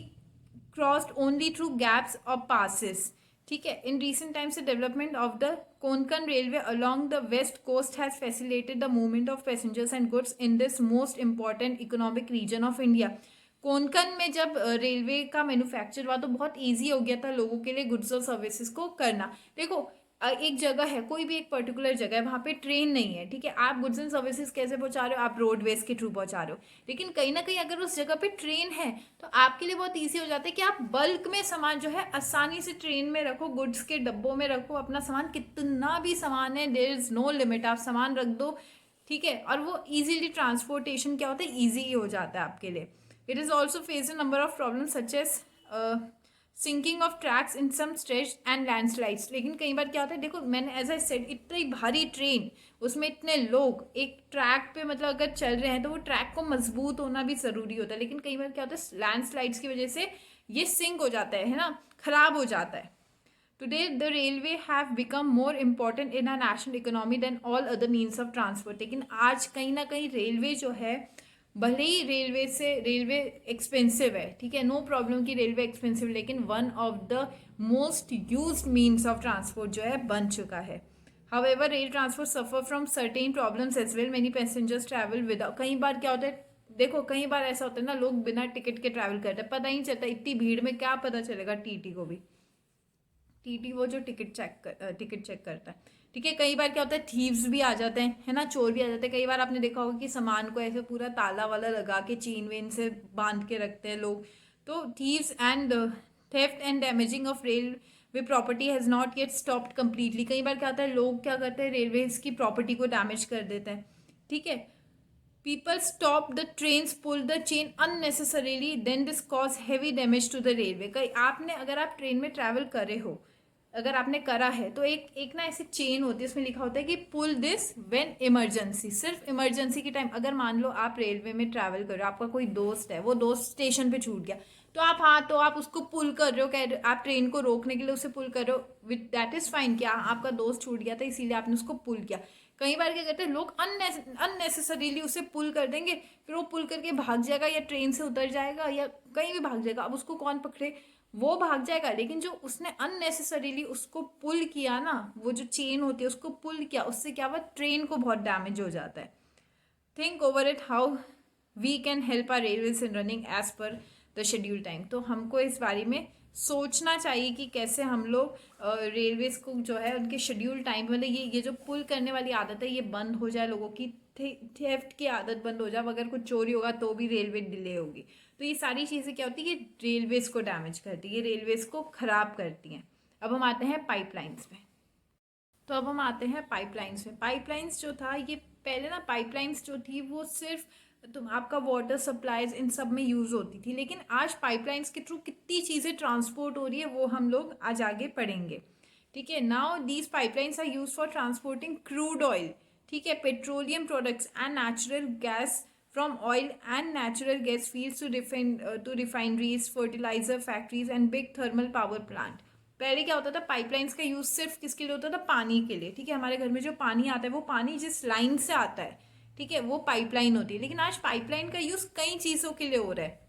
[SPEAKER 1] crossed only through gaps और पासिस। ठीक है, in recent times the development of the Konkan railway along the west coast has facilitated the movement of passengers and goods in this most important economic region of India. Konkan में जब railway का manufacture हुआ तो बहुत easy हो गया था लोगों के लिए गुड्स और सर्विसेज को करना। देखो, एक जगह है, कोई भी एक पर्टिकुलर जगह है, वहाँ पे ट्रेन नहीं है, ठीक है, आप गुड्स एंड सर्विसेज कैसे पहुँचा रहे हो, आप रोडवेज के थ्रू पहुँचा रहे हो। लेकिन कहीं ना कहीं अगर उस जगह पे ट्रेन है तो आपके लिए बहुत ईजी हो जाता है कि आप बल्क में सामान जो है आसानी से ट्रेन में रखो, गुड्स के डब्बों में रखो, अपना सामान कितना भी सामान है, देयर इज़ नो लिमिट, आप सामान रख दो, ठीक है, और वो ईजीली ट्रांसपोर्टेशन क्या होता है, ईजी हो जाता है आपके लिए। It is also face a number of problem such as sinking of tracks in some stretch and landslides. लेकिन कई बार क्या होता है, देखो मैंने एज आई सेड, इतनी भारी ट्रेन, उसमें इतने लोग एक ट्रैक पे मतलब अगर चल रहे हैं तो वो ट्रैक को मजबूत होना भी ज़रूरी होता है। लेकिन कई बार क्या होता है, लैंडस्लाइड्स की वजह से ये सिंक हो जाता है ना, खराब हो जाता है। Today the railway have become more important in our national economy than all other means of transport. लेकिन आज कहीं ना कहीं रेलवे जो है, भले ही रेलवे एक्सपेंसिव है, ठीक है, नो प्रॉब्लम की रेलवे एक्सपेंसिव, लेकिन one of the most used means of transport जो है बन चुका है। However rail transport suffer from certain problems as well, many passengers travel without, कई बार क्या होता है, देखो कई बार ऐसा होता है ना, लोग बिना टिकट के ट्रैवल करते हैं, पता ही नहीं चलता, इतनी भीड़ में क्या पता चलेगा टीटी को भी, टीटी वो जो टिकट चेक करता है, ठीक है। कई बार क्या होता है, थीव्स भी आ जाते हैं, है ना, चोर भी आ जाते हैं। कई बार आपने देखा होगा कि सामान को ऐसे पूरा ताला वाला लगा के चेन वेन से बांध के रखते हैं लोग। तो thieves and theft and damaging of railway property has not yet stopped completely. कई बार क्या होता है, लोग क्या करते हैं, रेलवेज की प्रॉपर्टी को डैमेज कर देते हैं, ठीक है। People stop the train, pull the chain unnecessarily, then this cause heavy damage to the railway. कई आपने, अगर आप ट्रेन में ट्रैवल कर रहे हो, अगर आपने करा है तो एक एक ना ऐसी चेन होती है, उसमें लिखा होता है कि पुल दिस व्हेन इमरजेंसी, सिर्फ इमरजेंसी के टाइम। अगर मान लो आप रेलवे में ट्रैवल कर रहे हो, आपका कोई दोस्त है, वो दोस्त स्टेशन पे छूट गया, तो आप, हाँ, तो आप उसको पुल कर रहे हो, कह आप ट्रेन को रोकने के लिए उसे पुल कर रहे हो, विद दैट इज फाइन, क्या आपका दोस्त छूट गया था इसीलिए आपने उसको पुल किया। कई बार क्या करते हैं लोग, अननेसेसरीली उसे पुल कर देंगे, फिर वो पुल करके भाग जाएगा या ट्रेन से उतर जाएगा या कहीं भी भाग जाएगा। अब उसको कौन पकड़े, वो भाग जाएगा, लेकिन जो उसने अननेसेसरीली उसको पुल किया ना, वो जो चेन होती है उसको पुल किया, उससे क्या हुआ, ट्रेन को बहुत डैमेज हो जाता है। Think over it, how we can help our railways in running as per the schedule time. तो हमको इस बारे में सोचना चाहिए कि कैसे हम लोग रेलवेज को जो है उनके शेड्यूल टाइम, मतलब ये जो पुल करने वाली आदत है ये बंद हो जाए, लोगों की थेफ्ट की आदत बंद हो जाए, अगर कुछ चोरी होगा तो भी रेलवे डिले होगी। तो ये सारी चीज़ें क्या होती है, ये रेलवेज को डैमेज करती है, ये रेलवेज को ख़राब करती हैं। अब हम आते हैं पाइपलाइंस में। तो अब हम आते हैं पाइपलाइंस में। पाइपलाइंस जो था, ये पहले ना पाइपलाइंस जो थी वो सिर्फ तुम आपका वाटर सप्लाईज इन सब में यूज़ होती थी, लेकिन आज पाइपलाइंस के थ्रू कितनी चीज़ें ट्रांसपोर्ट हो रही है वो हम लोग आज आगे पढ़ेंगे, ठीक है। Now these pipelines are use for transporting crude oil, ठीक है, petroleum products and natural gas from oil and natural gas fields to refineries, fertiliser factories and big thermal power plant. पहले क्या होता था, पाइपलाइंस का यूज़ सिर्फ किसके लिए होता था, पानी के लिए, ठीक है। हमारे घर में जो पानी आता है वो पानी जिस लाइन से आता है, ठीक है, वो पाइपलाइन होती है। लेकिन आज पाइपलाइन का यूज़ कई चीज़ों के लिए हो रहा है।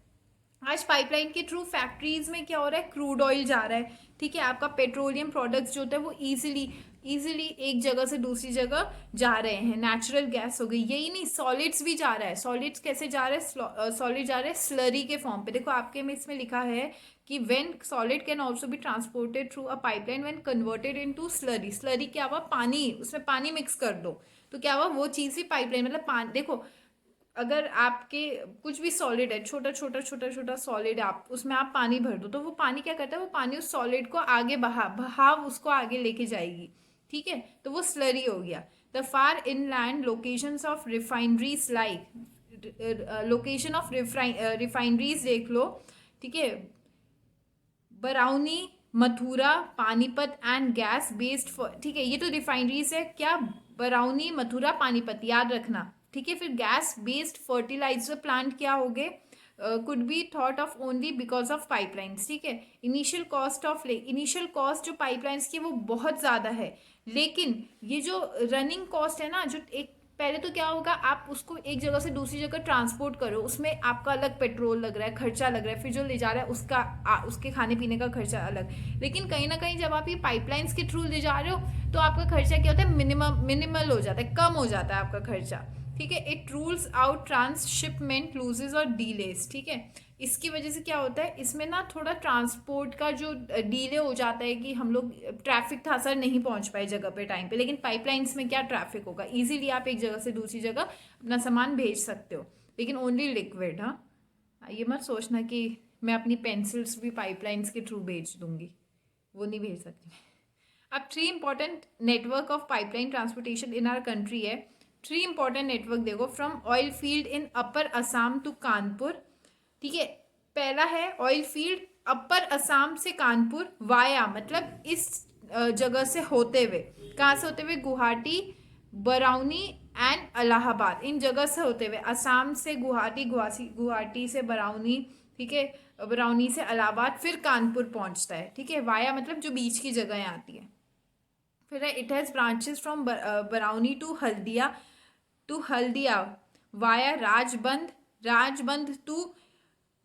[SPEAKER 1] आज पाइपलाइन के थ्रू फैक्ट्रीज में क्या हो रहा है, क्रूड ऑयल जा रहा है, ठीक है, आपका पेट्रोलियम प्रोडक्ट्स जो होता है वो इजीली एक जगह से दूसरी जगह जा रहे हैं। नेचुरल गैस हो गई, यही नहीं, सॉलिड्स भी जा रहा है। सॉलिड्स कैसे जा रहा है, सॉलिड जा रहा है स्लरी के फॉर्म पे। देखो आपके में इसमें लिखा है कि when solid can also be transported through a pipeline when converted into slurry. Slurry क्या हुआ, पानी, उसमें पानी मिक्स कर दो तो क्या हुआ, वो चीज़ ही पाइपलाइन, मतलब पानी। देखो अगर आपके कुछ भी सॉलिड है, छोटा सॉलिड, आप उसमें आप पानी भर दो तो वो पानी क्या करता है, वो पानी उस सॉलिड को आगे बहाव उसको आगे लेके जाएगी, ठीक है, तो वो स्लरी हो गया। The far inland locations of refineries like location of refineries देख लो, ठीक है, Barauni, Mathura, Panipat and gas based, ठीक है, ये तो रिफाइनरीज है क्या, बरौनी, मथुरा, पानीपत, याद रखना, ठीक है। फिर गैस बेस्ड फर्टिलाइजर प्लांट क्या हो गए, could be thought of only because of pipelines, ठीक है। इनिशियल कॉस्ट जो पाइपलाइंस की वो बहुत ज़्यादा है, लेकिन ये जो रनिंग कॉस्ट है ना, जो एक पहले तो क्या होगा, आप उसको एक जगह से दूसरी जगह ट्रांसपोर्ट करो, उसमें आपका अलग पेट्रोल लग रहा है, खर्चा लग रहा है, फिर जो ले जा रहा है उसके खाने पीने का खर्चा अलग। लेकिन कहीं ना कहीं जब आप ये पाइपलाइंस के थ्रू ले जा रहे हो तो आपका खर्चा क्या होता है, मिनिमल हो जाता है, कम हो जाता है आपका खर्चा, ठीक है। It rules out transshipment loses और डीलेस, ठीक है। इसकी वजह से क्या होता है, इसमें ना थोड़ा ट्रांसपोर्ट का जो डीले हो जाता है कि हम लोग ट्रैफिक था सर नहीं पहुंच पाए जगह पे टाइम पे, लेकिन पाइपलाइंस में क्या ट्रैफिक होगा, इजीली आप एक जगह से दूसरी जगह अपना सामान भेज सकते हो, लेकिन ओनली लिक्विड। हाँ, ये मत सोचना कि मैं अपनी पेंसिल्स भी पाइपलाइंस के थ्रू भेज दूंगी, वो नहीं भेज सकती। अब 3 important network of pipeline transportation in our country है। 3 इंपॉर्टेंट नेटवर्क देखो, from oil field in upper Assam to Kanpur, ठीक है। पहला है ऑयल फील्ड अपर असम से कानपुर वाया, मतलब इस जगह से होते हुए, कहाँ से होते हुए, गुवाहाटी, बरौनी एंड इलाहाबाद, इन जगह से होते हुए असम से गुवाहाटी, गुवाहाटी से बरौनी, ठीक है, बरौनी से इलाहाबाद, फिर कानपुर पहुंचता है, ठीक है। वाया मतलब जो बीच की जगह आती है। फिर है it has branches from Barauni to Haldia via Rajbandh to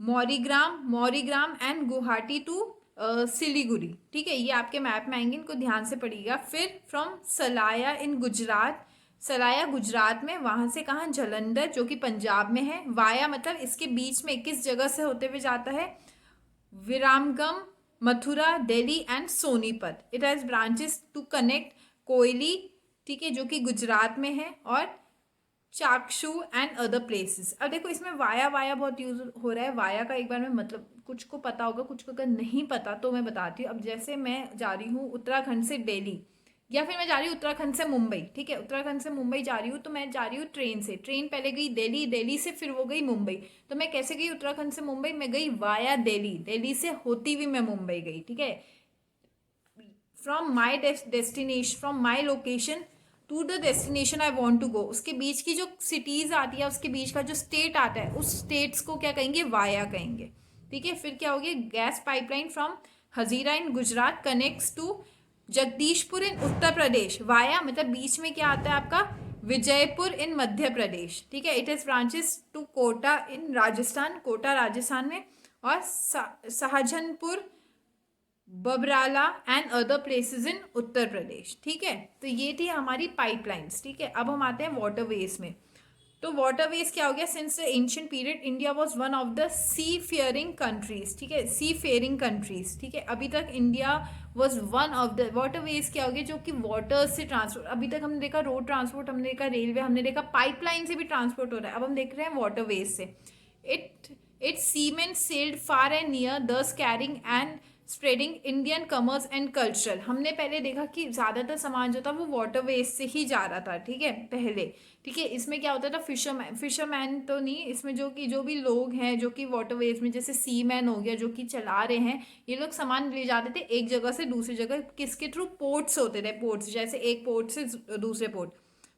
[SPEAKER 1] Mourigram and Guwahati to Siliguri, ठीक है। ये आपके मैप में आएंगे, इनको ध्यान से पढ़िएगा। फिर फ्रॉम सलाया गुजरात में, वहां से कहाँ, जलंधर जो कि पंजाब में है। वाया मतलब इसके बीच में किस जगह से होते हुए जाता है, Viramgam, Mathura, Delhi and Sonipat. It has branches to connect Koyali, ठीक है, जो कि गुजरात में है, और चाक्षु एंड अदर प्लेसेस। अब देखो इसमें वाया बहुत यूज हो रहा है। वाया का एक बार में मतलब कुछ को पता होगा, कुछ को अगर नहीं पता तो मैं बताती हूँ। अब जैसे मैं जा रही हूँ उत्तराखंड से दिल्ली, या फिर मैं जा रही हूँ उत्तराखंड से मुंबई, ठीक है, उत्तराखंड से मुंबई जा रही हूँ, तो मैं जा रही हूँ ट्रेन से। ट्रेन पहले गई दिल्ली, दिल्ली से फिर वो गई मुंबई। तो मैं कैसे गई उत्तराखंड से मुंबई, मैं गई वाया दिल्ली, दिल्ली से होती हुई मैं मुंबई गई, ठीक है। From my location to the destination I want to go, उसके बीच की जो सिटीज आती है, उसके बीच का जो स्टेट आता है, उस स्टेट्स को क्या कहेंगे, वाया कहेंगे, ठीक है। फिर क्या हो गया, gas pipeline from Hazira in Gujarat connects to Jagdishpur in Uttar Pradesh, via मतलब बीच में क्या आता है आपका, विजयपुर इन मध्य प्रदेश, ठीक है। It is branches to Kota in Rajasthan, Kota Rajasthan में, और Shahjahanpur, Babrala and other places in Uttar Pradesh, ठीक है। तो ये थी हमारी पाइपलाइंस, ठीक है। अब हम आते हैं वाटरवेज में। तो वाटरवेज क्या हो गया, since the ancient period India was one of the sea faring countries, ठीक है, सी फेयरिंग कंट्रीज, ठीक है। अभी तक India was one of the, waterways क्या हो गया, जो कि वाटर से ट्रांसपोर्ट, अभी तक हमने देखा रोड ट्रांसपोर्ट, हमने देखा रेलवे, हमने देखा पाइपलाइन से भी ट्रांसपोर्ट हो रहा है, अब हम देख रहे हैं वाटरवेज से। It seamen sailed far and near, thus carrying and spreading Indian commerce and cultural. हमने पहले देखा कि ज़्यादातर सामान जो था वो वाटरवेज से ही जा रहा था, ठीक है, पहले, ठीक है। इसमें क्या होता था, फिशरमैन तो नहीं, इसमें जो भी लोग हैं जो कि वाटरवेज में, जैसे सीमैन हो गया जो कि चला रहे हैं, ये लोग सामान ले जाते थे एक जगह से दूसरी जगह, किसके थ्रू, पोर्ट्स होते थे, पोर्ट्स, जैसे एक पोर्ट से दूसरे port.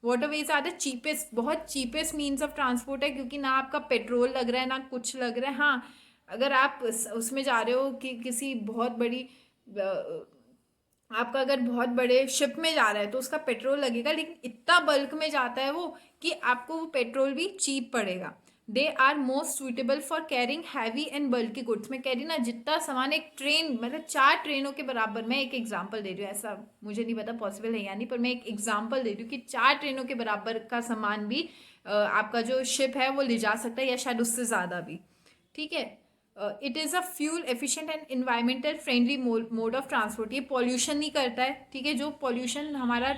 [SPEAKER 1] Waterways are the cheapest, बहुत चीपेस्ट मीन्स ऑफ ट्रांसपोर्ट है, क्योंकि ना आपका पेट्रोल लग रहा है ना कुछ लग रहा है। हाँ, अगर आप उसमें जा रहे हो कि किसी बहुत बड़ी आपका अगर बहुत बड़े शिप में जा रहा है तो उसका पेट्रोल लगेगा, लेकिन इतना बल्क में जाता है वो कि आपको वो पेट्रोल भी चीप पड़ेगा। They are most suitable for carrying heavy and bulky goods. मैं कह रही ना, जितना सामान एक ट्रेन, मतलब 4 ट्रेनों के बराबर, मैं एक एग्जांपल दे रही हूँ, ऐसा मुझे नहीं पता पॉसिबल है या नहीं, पर मैं एक एग्जांपल दे रही हूँ कि 4 ट्रेनों के बराबर का सामान भी आपका जो शिप है वो ले जा सकता है, या शायद उससे ज़्यादा भी, ठीक है। It is a fuel efficient and environmental friendly mode of transport. ये पॉल्यूशन नहीं करता है, ठीक है, जो पॉल्यूशन हमारा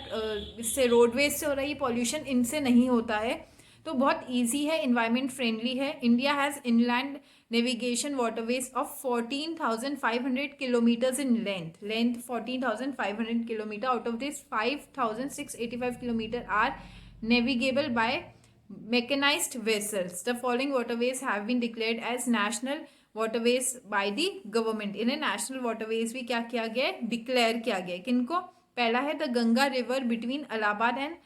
[SPEAKER 1] इससे रोडवेज से हो रहा है, ये पॉल्यूशन इनसे नहीं होता है, तो बहुत इजी है, इन्वायरमेंट फ्रेंडली है। India has inland navigation waterways of 14,500 kilometres in length 14,500 kilometre, out of this 5,685 kilometre are navigable by mechanized vessels. The following waterways have been declared as national waterways by the government. इन्हें national waterways भी क्या किया गया है, declare किया गया है। किनको, पहला है the Ganga river between Allahabad and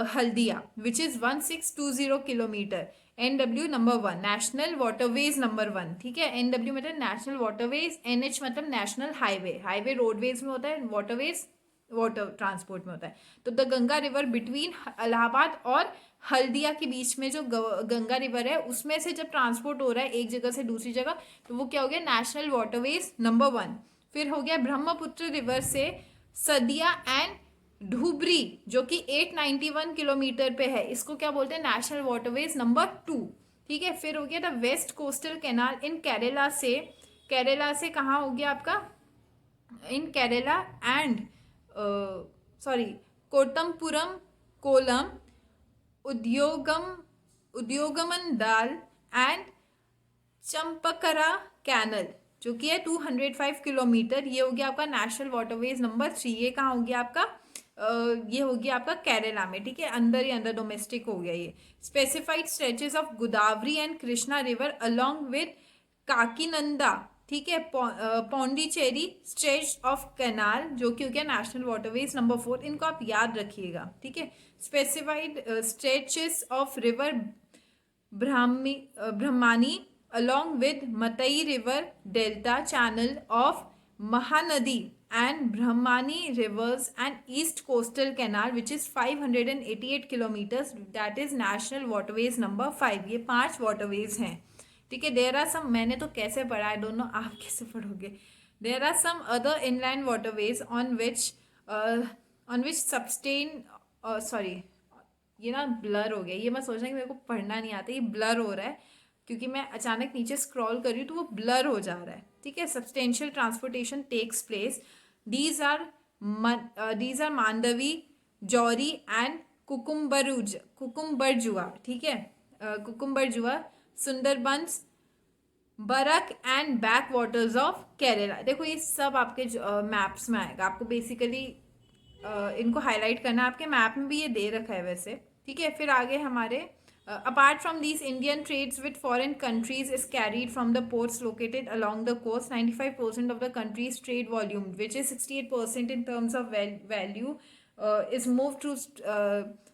[SPEAKER 1] Haldia which is 1620 kilometre, NW number 1, national waterways number 1, ठीक है। NW मतलब नेशनल वाटरवेज, NH मतलब नेशनल हाईवे, हाईवे रोडवेज में होता है, वाटरवेज वाटर ट्रांसपोर्ट में होता है। तो the Ganga river between Allahabad और हल्दिया के बीच में जो गंगा रिवर है, उसमें से जब ट्रांसपोर्ट हो रहा है एक जगह से दूसरी जगह, तो वो क्या हो गया, नेशनल वाटरवेज नंबर 1। फिर हो गया ब्रह्मपुत्र रिवर से सदिया एंड धुबरी जो कि 891 किलोमीटर पे है, इसको क्या बोलते हैं, नेशनल वाटरवेज नंबर 2। ठीक है, फिर हो गया the west coastal canal in Kerala से, केरला से कहाँ हो गया आपका, in Kerala and sorry Kottapuram, Kollam, Udyogam, Udyogamandal and Champakkara canal जो कि है 205 किलोमीटर। ये हो गया आपका नेशनल वाटरवेज नंबर 3। ये कहाँ हो गया आपका, ये हो गया आपका केरला में। ठीक है, अंदर ही अंदर डोमेस्टिक हो गया ये। Specified stretches of Godavari and Krishna river along with Kakinada, ठीक है, पौंडीचेरी स्ट्रेच ऑफ कैनाल जो कि हो गया नेशनल वाटरवेज नंबर 4। इनको आप याद रखिएगा। ठीक है, specified stretches of river Brahmani along with Matai River Delta channel of Mahanadi and Brahmani rivers and East Coastal Canal which is 588 kilometers, that is National Waterways number 5। ये 5 waterways हैं। ठीक है, देर आर सम, मैंने तो कैसे पढ़ा है दोनों, आप कैसे पढ़ोगे। There are some other inland waterways on which सब्सटेन, सॉरी ये ना ब्लर हो गया, ये मैं सोच रही हूँ मेरे को पढ़ना नहीं आता, ये ब्लर हो रहा है क्योंकि मैं अचानक नीचे स्क्रॉल कर रही हूँ तो वो ब्लर हो जा रहा है। ठीक है, substantial transportation takes place. These are Mandovi, Zuari and Cumberjua. ठीक है, Cumberjua, Sundarbans, Barak and backwaters of Kerala. देखो ये सब आपके मैप्स में आएगा, आपको बेसिकली इनको हाईलाइट करना है। आपके मैप में भी ये दे रखा है वैसे। ठीक है, फिर आगे हमारे apart from these, Indian trades with foreign countries is carried from the ports located along the coast. 95% of the country's trade volume, which is 68% in terms of value, is moved to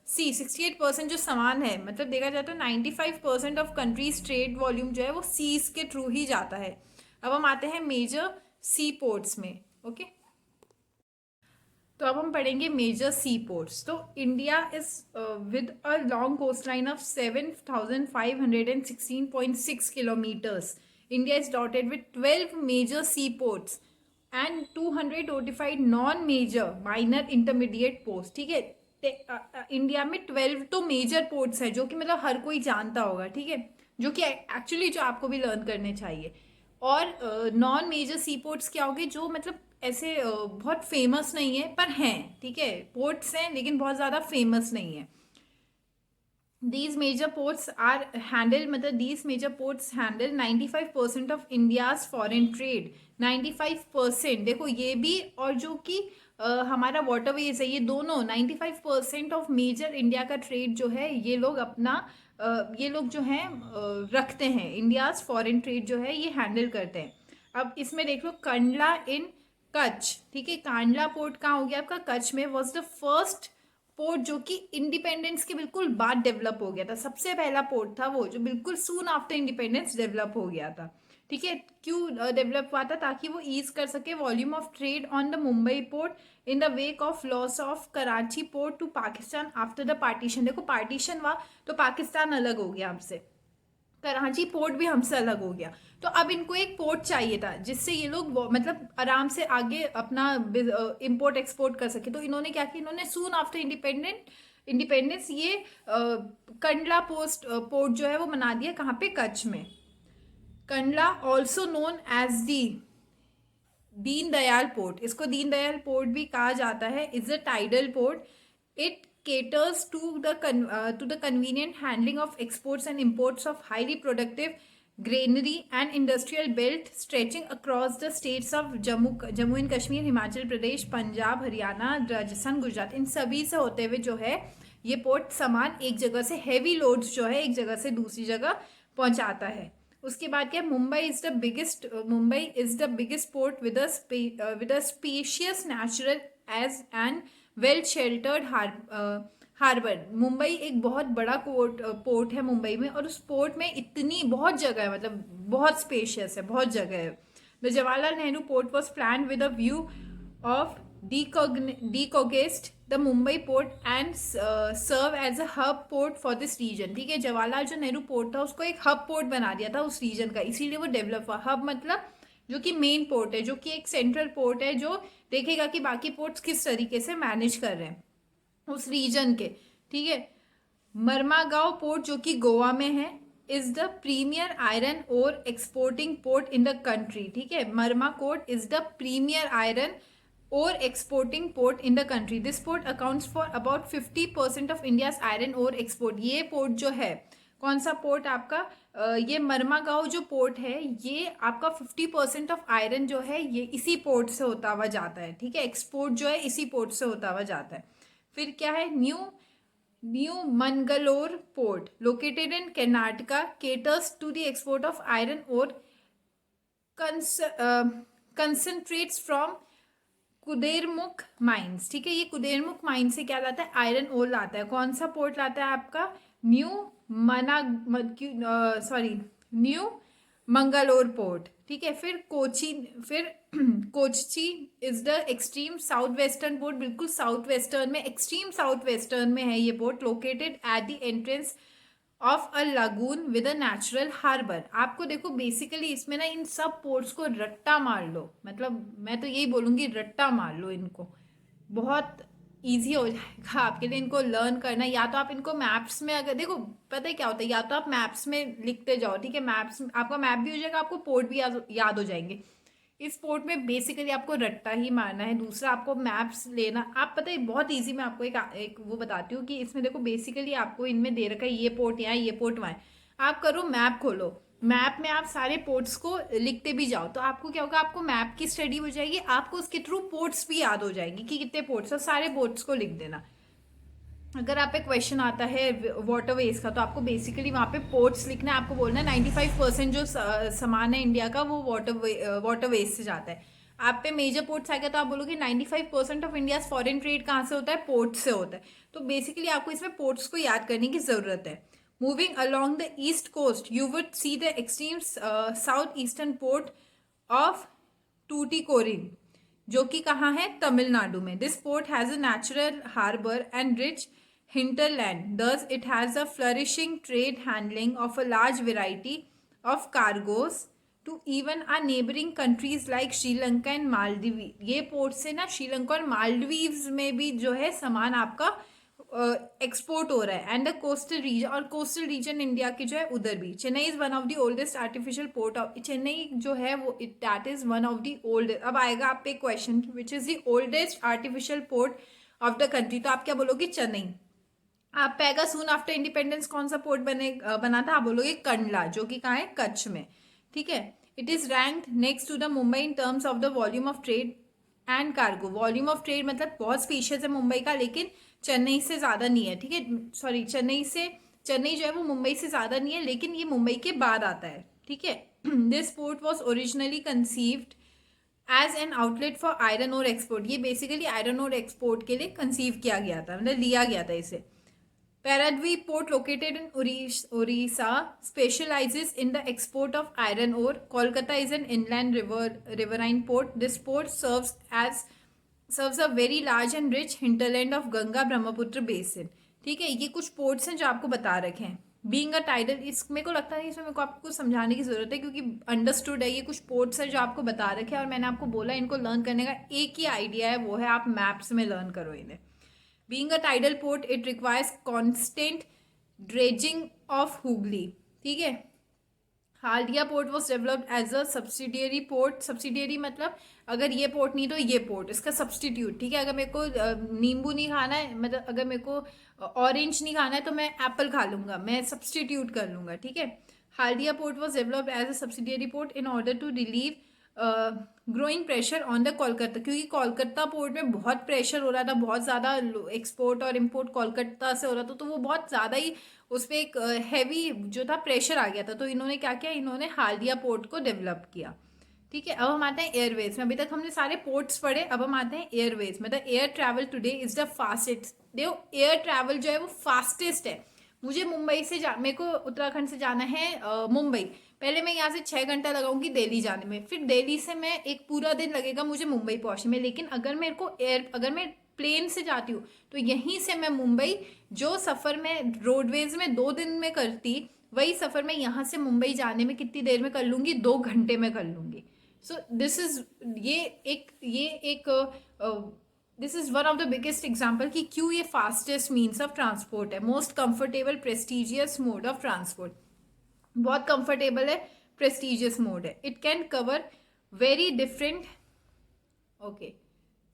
[SPEAKER 1] sea। 68% जो सामान है, मतलब देखा जाए तो 95% of countries trade volume जो है वो सीज के थ्रू ही जाता है। अब हम आते हैं मेजर सी पोर्ट्स में। ओके, तो अब हम पढ़ेंगे मेजर सी पोर्ट्स। तो India is with a long coast line of 7,516.6 kilometres. India is dotted with 12 major sea ports and 200 notified non major minor intermediate ports. ठीक है, इंडिया में 12 तो मेजर पोर्ट्स है जो कि मतलब हर कोई जानता होगा। ठीक है, जो कि एक्चुअली जो आपको भी लर्न करने चाहिए। और नॉन मेजर सी पोर्ट्स क्या होंगे, जो मतलब ऐसे बहुत फेमस नहीं है पर हैं। ठीक है, पोर्ट्स हैं लेकिन बहुत ज़्यादा फेमस नहीं है। These major ports are handle, मतलब these major ports handle 95% of India's foreign trade. 95%, देखो ये भी और जो कि हमारा वाटरवेज है, ये दोनों 95% ऑफ मेजर इंडिया का ट्रेड जो है ये लोग अपना ये लोग जो हैं रखते हैं। इंडियाज फॉरेन ट्रेड जो है ये हैंडल करते हैं। अब इसमें देख लो, कंडला इन कच्छ। ठीक है, कांडला पोर्ट कहाँ हो गया आपका, कच्छ में। वॉज द फर्स्ट पोर्ट जो कि इंडिपेंडेंस के बिल्कुल बाद डेवलप हो गया था। सबसे पहला पोर्ट था वो जो बिल्कुल सून आफ्टर इंडिपेंडेंस डेवलप हो गया था। ठीक है, क्यों डेवलप हुआ था, ताकि वो ईज कर सके volume of trade on the Mumbai port in the wake of loss of Karachi port to Pakistan after the partition. देखो पार्टीशन हुआ तो पाकिस्तान अलग हो गया हमसे, कराची पोर्ट भी हमसे अलग हो गया। तो अब इनको एक पोर्ट चाहिए था जिससे ये लोग मतलब आराम से आगे अपना इंपोर्ट एक्सपोर्ट कर सके। तो इन्होंने क्या किया, इन्होंने सून आफ्टर इंडिपेंडेंस ये कंडला पोर्ट जो है वो बना दिया। कहाँ पे, कच्छ में। Kandla also known as the Deendayal port, इसको दीनदयाल पोर्ट भी कहा जाता है। Is a tidal port. It caters to the convenient handling of exports and imports of highly productive granary and industrial belt stretching across the states of Jammu and Kashmir, Himachal Pradesh, Punjab, Haryana, Rajasthan, Gujarat. इन सभी से होते हुए जो है ये पोर्ट सामान एक जगह से, हैवी लोड्स जो है एक जगह से दूसरी जगह पहुंचाता है। उसके बाद क्या, Mumbai is the biggest port with a spacious natural as and well sheltered harbour. Mumbai एक बहुत बड़ा पोर्ट है मुंबई में, और उस पोर्ट में इतनी बहुत जगह है, मतलब बहुत स्पेशियस है, बहुत जगह है। The Jawaharlal Nehru port was plan with a view of decongest the Mumbai port and serve as a hub port for this region. ठीक है, जवाहरलाल जो नेहरू पोर्ट था उसको एक हब पोर्ट बना दिया था उस रीजन का, इसीलिए वो डेवलप हुआ। हब मतलब जो कि मेन पोर्ट है, जो कि एक सेंट्रल पोर्ट है, जो देखेगा कि बाकी पोर्ट्स किस तरीके से मैनेज कर रहे हैं उस रीजन के, ठीक है। मर्मागांव पोर्ट जो कि गोवा में है, is the premier iron ore exporting port in the country, ठीक है। Marmagao is the premier iron ore exporting port in the country. This port accounts for about 50% of India's iron ore export. ये port जो है, कौन सा port आपका, ये मर्मागांव जो पोर्ट है, ये आपका 50% ऑफ आयरन जो है ये इसी पोर्ट से होता हुआ जाता है, ठीक है। एक्सपोर्ट जो है इसी पोर्ट से होता हुआ जाता है। फिर क्या है, new Mangalore port located in Karnataka caters to the export of iron ore concentrates from Kudremukh mines, ठीक है। ये कुदेरमुख माइंस से क्या लाता है, आयरन ओर लाता है। कौन सा पोर्ट लाता है आपका, न्यू मंगलोर पोर्ट, ठीक है। फिर Kochi is the extreme south western port, बिल्कुल साउथ वेस्टर्न में, एक्सट्रीम साउथ वेस्टर्न में है ये port, located at the entrance of a lagoon with a natural harbour. आपको देखो बेसिकली इसमें ना इन सब पोर्ट्स को रट्टा मार लो, मतलब मैं तो यही बोलूँगी रट्टा मार लो इनको, बहुत ईजी हो जाएगा आपके लिए इनको लर्न करना। या तो आप इनको मैप्स में, अगर देखो पता है क्या होता है, या तो आप मैप्स में लिखते जाओ, ठीक है, मैप्स आपका मैप भी हो जाएगा, आपको पोर्ट भी याद हो जाएंगे। इस पोर्ट में बेसिकली आपको रट्टा ही मारना है। दूसरा आपको मैप्स लेना, आप पता है बहुत इजी, मैं आपको एक वो बताती हूँ कि इसमें देखो बेसिकली आपको इनमें दे रखा है ये पोर्ट यहाँ, ये पोर्ट वहाँ। आप करो मैप खोलो, मैप में आप सारे पोर्ट्स को लिखते भी जाओ, तो आपको क्या होगा, आपको मैप की स्टडी हो जाएगी, आपको उसके थ्रू पोर्ट्स भी याद हो जाएंगी कि कितने पोर्ट्स है, सारे पोर्ट्स को लिख देना। अगर आप एक क्वेश्चन आता है वाटरवेज का, तो आपको बेसिकली वहाँ पे पोर्ट्स लिखना है, आपको बोलना है 95% जो सामान है इंडिया का वो वाटरवेज से जाता है। आप पे मेजर पोर्ट्स आएगा तो आप बोलोगे 95% ऑफ इंडिया फॉरेन ट्रेड कहाँ से होता है, पोर्ट से होता है। तो बेसिकली आपको इसमें पोर्ट्स को याद करने की ज़रूरत है। Moving along the east coast you would see the extreme south eastern port of Tuticorin, जो कि कहाँ है, तमिलनाडु में। This port has a natural harbour and rich hinterland, thus it has a flourishing trade handling of a large variety of cargoes to even our neighboring countries like Sri Lanka and Maldives. ये port से ना श्रीलंका और मालदीव्स में भी जो है सामान आपका एक्सपोर्ट हो रहा है। एंड द कोस्टल रीजन, और कोस्टल रीजन इंडिया की जो है उधर भी। Chennai is one of the oldest artificial port of, Chennai जो है वो that is one of the oldest. अब आएगा आप पे question which is the oldest artificial port of the country, तो आप क्या बोलोगे, चेन्नई। आप पैगा सून आफ्टर इंडिपेंडेंस कौन सा पोर्ट बना था, आप बोलोगे कंडला, जो कि कहाँ है, कच्छ में, ठीक है। It is ranked next to the Mumbai in terms of the volume of trade and cargo. Volume of trade मतलब बहुत स्पीशियस है मुंबई का, लेकिन चेन्नई से ज़्यादा नहीं है, ठीक है। सॉरी, चेन्नई जो है वो मुंबई से ज़्यादा नहीं है, लेकिन ये मुंबई के बाद आता है, ठीक है। This port was originally conceived as an outlet for iron ore export. ये बेसिकली आयरन ओर एक्सपोर्ट के लिए कंसीव किया गया था, मतलब लिया गया था इसे। Paradvi port located in Orissa specializes in the export of iron ore. Kolkata is an inland riverine port. This port serves a very large and rich hinterland of Ganga Brahmaputra basin. ठीक है, ये कुछ ports हैं जो आपको बता रखे हैं। बीइंग अ टाइडल, इस मेरे को लगता है इसमें मेरे को आपको समझाने की जरूरत है, क्योंकि अंडरस्टूड है। ये कुछ पोर्ट्स हैं जो आपको बता रखे हैं, और मैंने आपको बोला इनको लर्न करने का एक ही आइडिया है, वो है आप मैप्स में लर्न करो इन्हें। Being a tidal port, it requires constant dredging of Hooghly, ठीक है। Haldia port was developed as a subsidiary port. Subsidiary मतलब अगर ये पोर्ट नहीं तो ये पोर्ट, इसका सब्सटीट्यूट, ठीक है। अगर मेरे को नींबू नहीं खाना है, मतलब अगर मेरे को ऑरेंज नहीं खाना है तो मैं एप्पल खा लूँगा, मैं सब्सटीट्यूट कर लूँगा, ठीक है। Haldia port was developed as a subsidiary port in order to relieve growing pressure on the Kolkata, क्योंकि कोलकाता पोर्ट में बहुत प्रेशर हो रहा था, बहुत ज़्यादा एक्सपोर्ट और इम्पोर्ट कोलकाता से हो रहा था, तो वो बहुत ज़्यादा ही उस पर एक हैवी जो था प्रेशर आ गया था। तो इन्होंने क्या किया, इन्होंने हाल्डिया पोर्ट को डेवलप किया, ठीक है। अब हम आते हैं एयरवेज में। अभी तक हमने सारे पोर्ट्स पढ़े, अब हम आते हैं एयरवेज में। The air travel today is the fastest. देखो एयर ट्रैवल जो है वो फास्टेस्ट है। मुझे मुंबई से मेरे को उत्तराखंड से जाना है मुंबई, पहले मैं यहाँ से 6 घंटा लगाऊंगी दिल्ली जाने में, फिर दिल्ली से मैं एक पूरा दिन लगेगा मुझे मुंबई पहुँचने में। लेकिन अगर मेरे को अगर मैं प्लेन से जाती हूँ तो यहीं से मैं मुंबई, जो सफ़र में रोडवेज में 2 दिन में करती, वही सफ़र मैं यहाँ से मुंबई जाने में कितनी देर में कर लूँगी, 2 घंटे में कर लूँगी, सो ये एक this is one of the biggest example कि क्यों ये फास्टेस्ट मीन्स ऑफ ट्रांसपोर्ट है, most comfortable prestigious mode of transport, बहुत कंफर्टेबल है, प्रेस्टिजियस मोड है, it can cover very different. Okay,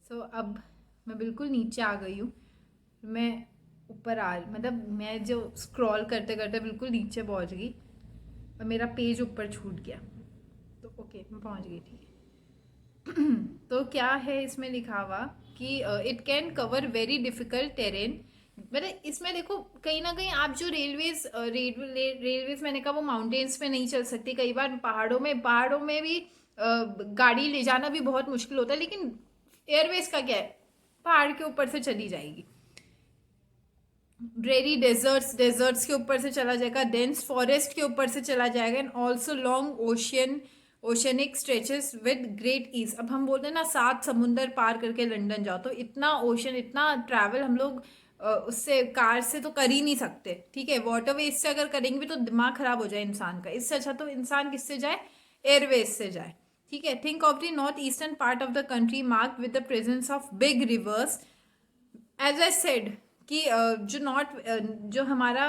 [SPEAKER 1] so अब मैं बिल्कुल नीचे आ गई हूँ, मैं ऊपर आ मतलब मैं जो स्क्रॉल करते करते बिल्कुल नीचे पहुँच गई और मेरा पेज ऊपर छूट गया, तो ओके मैं पहुँच गई, ठीक है। तो क्या है इसमें लिखा हुआ कि it can cover very difficult terrain, मतलब इसमें देखो कहीं ना कहीं आप जो रेलवेज मैंने कहा वो माउंटेन्स में नहीं चल सकती, कई बार पहाड़ों में भी गाड़ी ले जाना भी बहुत मुश्किल होता है, लेकिन एयरवेज का क्या है, पहाड़ के ऊपर से चली जाएगी, ड्रेरी डेजर्ट्स के ऊपर से चला जाएगा, डेंस फॉरेस्ट के ऊपर से चला जाएगा, and also long oceanic stretches with great ease. अब हम बोलते हैं ना 7 समुंदर पार करके लंदन जाओ, तो इतना ओशन, इतना ट्रैवल हम लोग उससे कार से तो कर ही नहीं सकते, ठीक है। वाटरवेज से अगर करेंगे भी तो दिमाग खराब हो जाए इंसान का, इससे अच्छा तो इंसान किससे जाए, एयरवेज से जाए, ठीक है। Think of the north eastern part of the country marked with the presence of big rivers, as I said कि जो हमारा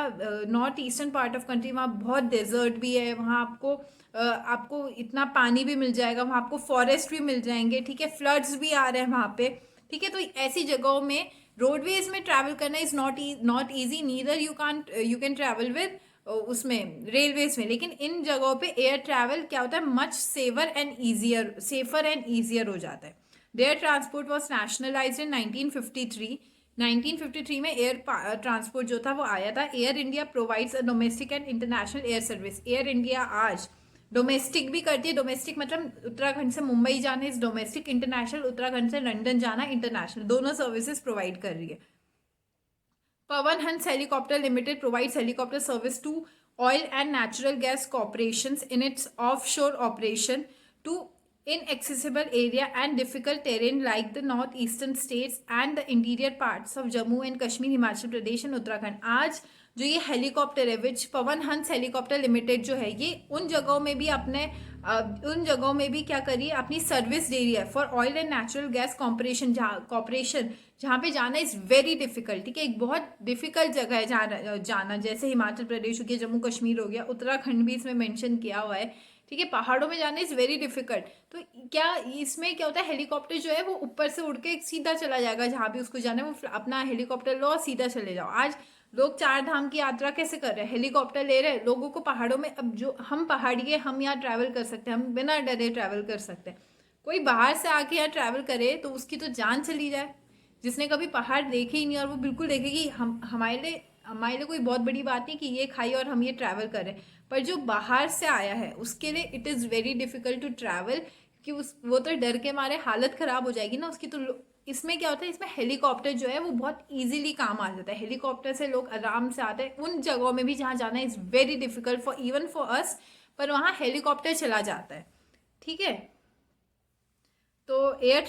[SPEAKER 1] north eastern part of country, वहाँ बहुत डेजर्ट भी है, वहाँ आपको इतना पानी भी मिल जाएगा, वहाँ आपको फॉरेस्ट भी मिल जाएंगे, ठीक है, फ्लड्स भी आ रहे हैं वहाँ पे, ठीक है। तो ऐसी जगहों में रोडवेज में ट्रैवल करना is not easy, neither you can travel with उसमें रेलवेज में, लेकिन इन जगहों पे एयर ट्रैवल क्या होता है, मच सेफर एंड ईजियर हो जाता है। देयर ट्रांसपोर्ट वॉज नेशनलाइज्ड इन 1953। 1953 में एयर ट्रांसपोर्ट जो था वो आया था। Air India provides a domestic and international air service. Air India आज डोमेस्टिक भी करती है, डोमेस्टिक मतलब उत्तराखंड से मुंबई जाना इज डोमेस्टिक, इंटरनेशनल उत्तराखंड से लंदन जाना इंटरनेशनल, दोनों सर्विसेज प्रोवाइड कर रही है। Pawan Hans helicopter limited provides helicopter service to oil and natural gas corporations in its offshore operation to inaccessible area and difficult terrain like the northeastern states and the interior parts of Jammu and Kashmir, Himachal Pradesh and Uttarakhand. आज जो ये helicopter है विच पवन Hans helicopter limited जो है, ये उन जगहों में भी उन जगहों में भी क्या करिए, अपनी सर्विस दे रही है for oil and natural gas corporation, जहाँ पे जाना इज वेरी डिफिकल्ट, ठीक है, एक बहुत डिफिकल्ट जगह है जहाँ जाना, जैसे हिमाचल प्रदेश हो गया, जम्मू कश्मीर हो गया, उत्तराखंड भी इसमें मेंशन किया हुआ है, ठीक है। पहाड़ों में जाना इज वेरी डिफिकल्ट। तो क्या इसमें क्या होता है, हेलीकॉप्टर जो है वो ऊपर से उड़ के सीधा चला जाएगा जहाँ भी उसको जाना है, वो अपना हेलीकॉप्टर लो और सीधा चले जाओ। आज लोग 4 धाम की यात्रा कैसे कर रहे हैं, हेलीकॉप्टर ले रहे हैं, लोगों को पहाड़ों में, अब जो हम पहाड़ी है हम यहाँ ट्रैवल कर सकते हैं, हम बिना डरे ट्रैवल कर सकते हैं। कोई बाहर से आके यहाँ ट्रैवल करे तो उसकी तो जान चली जाए, जिसने कभी पहाड़ देखे ही नहीं, और वो बिल्कुल देखेगी हमारे लिए कोई बहुत बड़ी बात नहीं कि ये खाई और हम ये ट्रैवल करें, पर जो बाहर से आया है उसके लिए it is very difficult to travel, कि वो तो डर के मारे हालत ख़राब हो जाएगी ना उसकी। तो इसमें क्या होता है, इसमें हेलीकॉप्टर जो है वो बहुत इजीली काम आ जाता है, हेलीकॉप्टर से लोग आराम से आते हैं उन जगहों में भी जहाँ जाना is very difficult for even for us, पर वहाँ हेलीकॉप्टर चला जाता है, ठीक है। तो air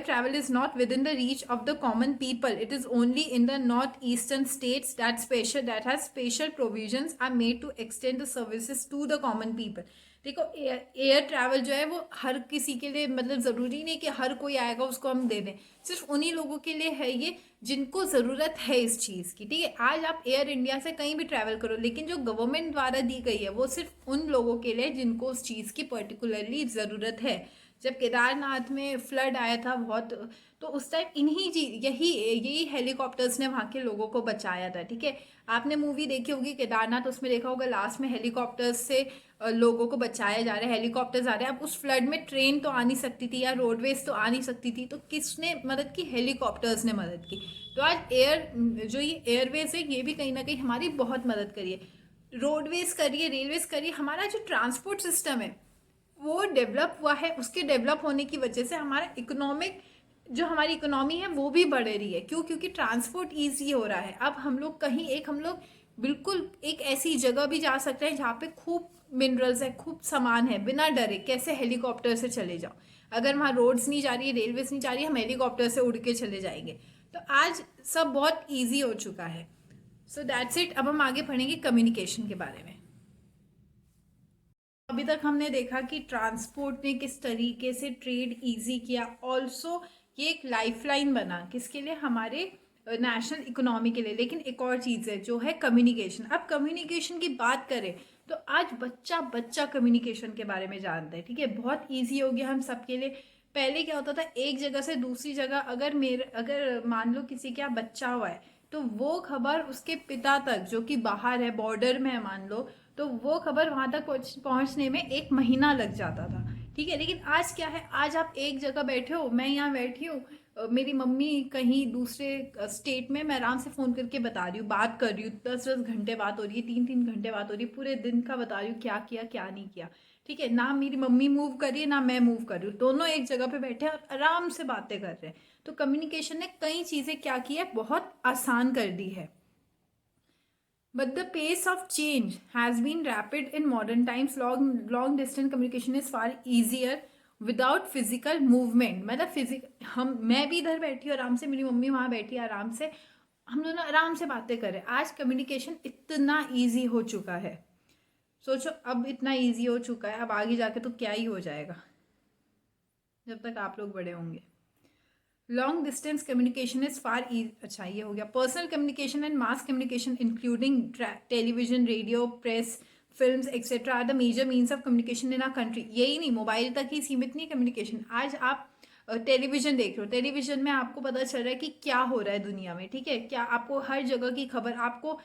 [SPEAKER 1] travel is not within the reach of the common people, it is only in the north eastern states that has special provisions are made to extend the services to the common people. देखो air travel जो है वो हर किसी के लिए, मतलब ज़रूरी नहीं कि हर कोई आएगा उसको हम दे दें, सिर्फ उन्हीं लोगों के लिए है ये जिनको ज़रूरत है इस चीज़ की, ठीक है। आज आप एयर इंडिया से कहीं भी ट्रैवल करो, लेकिन जो गवर्नमेंट द्वारा दी गई है वो सिर्फ उन लोगों के लिए जिनको उस चीज़ की पर्टिकुलरली ज़रूरत है। जब केदारनाथ में फ्लड आया था बहुत, तो उस टाइम यही हेलीकॉप्टर्स ने वहाँ के लोगों को बचाया था, ठीक है। आपने मूवी देखी होगी केदारनाथ, उसमें देखा होगा लास्ट में हेलीकॉप्टर्स से लोगों को बचाया जा रहा है, हेलीकॉप्टर्स आ रहे हैं। अब उस फ्लड में ट्रेन तो आ नहीं सकती थी या रोडवेज तो आ नहीं सकती थी, तो किसने मदद की, हेलीकॉप्टर्स ने मदद की। तो आज जो ये एयरवेज है ये भी कहीं ना कहीं हमारी बहुत मदद करिए, रोडवेज करिए, रेलवेज करिए, हमारा जो ट्रांसपोर्ट सिस्टम है वो डेवलप हुआ है, उसके डेवलप होने की वजह से हमारी इकोनॉमी है वो भी बढ़ रही है। क्यों? क्योंकि ट्रांसपोर्ट ईजी हो रहा है। अब हम लोग बिल्कुल एक ऐसी जगह भी जा सकते हैं जहाँ पे खूब मिनरल्स है, खूब सामान है, बिना डरे, कैसे हेलीकॉप्टर से चले जाओ। अगर वहाँ रोड्स नहीं जा रही है, रेलवेज नहीं जा रही है, हम हेलीकॉप्टर से उड़ के चले जाएंगे। तो आज सब बहुत ईजी हो चुका है। So that's it. अब हम आगे पढ़ेंगे कम्युनिकेशन के बारे में। अब अभी तक हमने देखा कि ट्रांसपोर्ट ने किस तरीके से ट्रेड इजी किया, ऑल्सो ये एक लाइफलाइन बना किसके लिए, हमारे नेशनल इकोनॉमी के लिए। लेकिन एक और चीज़ है जो है कम्युनिकेशन। अब कम्युनिकेशन की बात करें तो आज बच्चा बच्चा कम्युनिकेशन के बारे में जानता है, ठीक है, बहुत ईजी हो गया हम सबके लिए। पहले क्या होता था, एक जगह से दूसरी जगह अगर मान लो किसी का बच्चा हुआ है तो वो खबर उसके पिता तक जो कि बाहर है, बॉर्डर में है मान लो, तो वो खबर वहां तक पहुंचने में 1 महीना लग जाता था, ठीक है। लेकिन आज क्या है, आज आप एक जगह बैठे हो, मैं यहाँ बैठी हूँ, मेरी मम्मी कहीं दूसरे स्टेट में, मैं आराम से फ़ोन करके बता रही हूँ, बात कर रही हूँ, 10-10 घंटे बात हो रही है, 3-3 घंटे बात हो रही है, पूरे दिन का बता रही हूँ क्या किया क्या नहीं किया, ठीक है। ना मेरी मम्मी मूव कर रही है ना मैं मूव कर रही हूँ, दोनों एक जगह पे बैठे हैं और आराम से बातें कर रहे हैं। तो कम्युनिकेशन ने कई चीज़ें क्या की है, बहुत आसान कर दी है। But the pace of change has been rapid in modern times. Long distance communication is far easier without physical movement. मतलब मैं भी इधर बैठी हूँ आराम से, मेरी मम्मी वहाँ बैठी है आराम से, हम दोनों आराम से बातें करें। आज कम्युनिकेशन इतना ईजी हो चुका है, सोचो अब इतना ईजी हो चुका है, अब आगे जाके तो क्या ही हो जाएगा जब तक आप लोग बड़े होंगे। Long distance communication is far अच्छा ये हो गया। Personal communication and mass communication including television, radio, press, films etcetera are the major means of communication in our country. यही नहीं, मोबाइल तक ही सीमित नहीं कम्युनिकेशन। आज आप टेलीविजन देख रहे हो, टेलीविजन में आपको पता चल रहा है कि क्या हो रहा है दुनिया में, ठीक है, क्या आपको हर जगह की खबर, आपको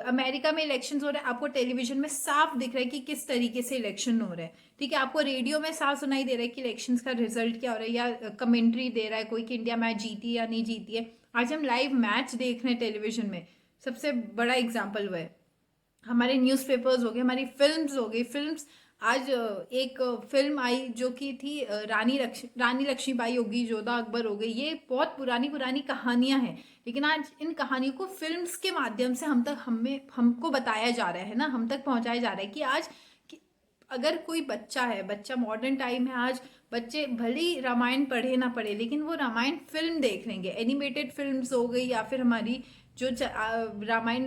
[SPEAKER 1] अमेरिका में इलेक्शन हो रहा है, आपको टेलीविजन में साफ दिख रहा है कि किस तरीके से इलेक्शन हो रहा है, ठीक है। आपको रेडियो में साफ सुनाई दे रहा है कि इलेक्शंस का रिजल्ट क्या हो रहा है, या कमेंट्री दे रहा है कोई कि इंडिया मैच जीती या नहीं जीती है। आज हम लाइव मैच देख रहे हैं टेलीविजन में, सबसे बड़ा एग्जाम्पल वो है। हमारे न्यूज़पेपर्स हो गए, हमारी फिल्म्स हो गई, फिल्म्स आज एक फिल्म आई जो कि थी रानी लक्ष्मीबाई होगी, जोधा अकबर हो गई, ये बहुत पुरानी पुरानी कहानियां हैं, लेकिन आज इन कहानियों को फिल्म्स के माध्यम से हमको बताया जा रहा है ना, हम तक पहुंचाया जा रहा है कि आज अगर कोई बच्चा मॉडर्न टाइम है, आज बच्चे भले ही रामायण पढ़े ना पढ़े लेकिन वो रामायण फिल्म देख लेंगे, एनिमेटेड फिल्म्स हो गई या फिर हमारी जो रामायण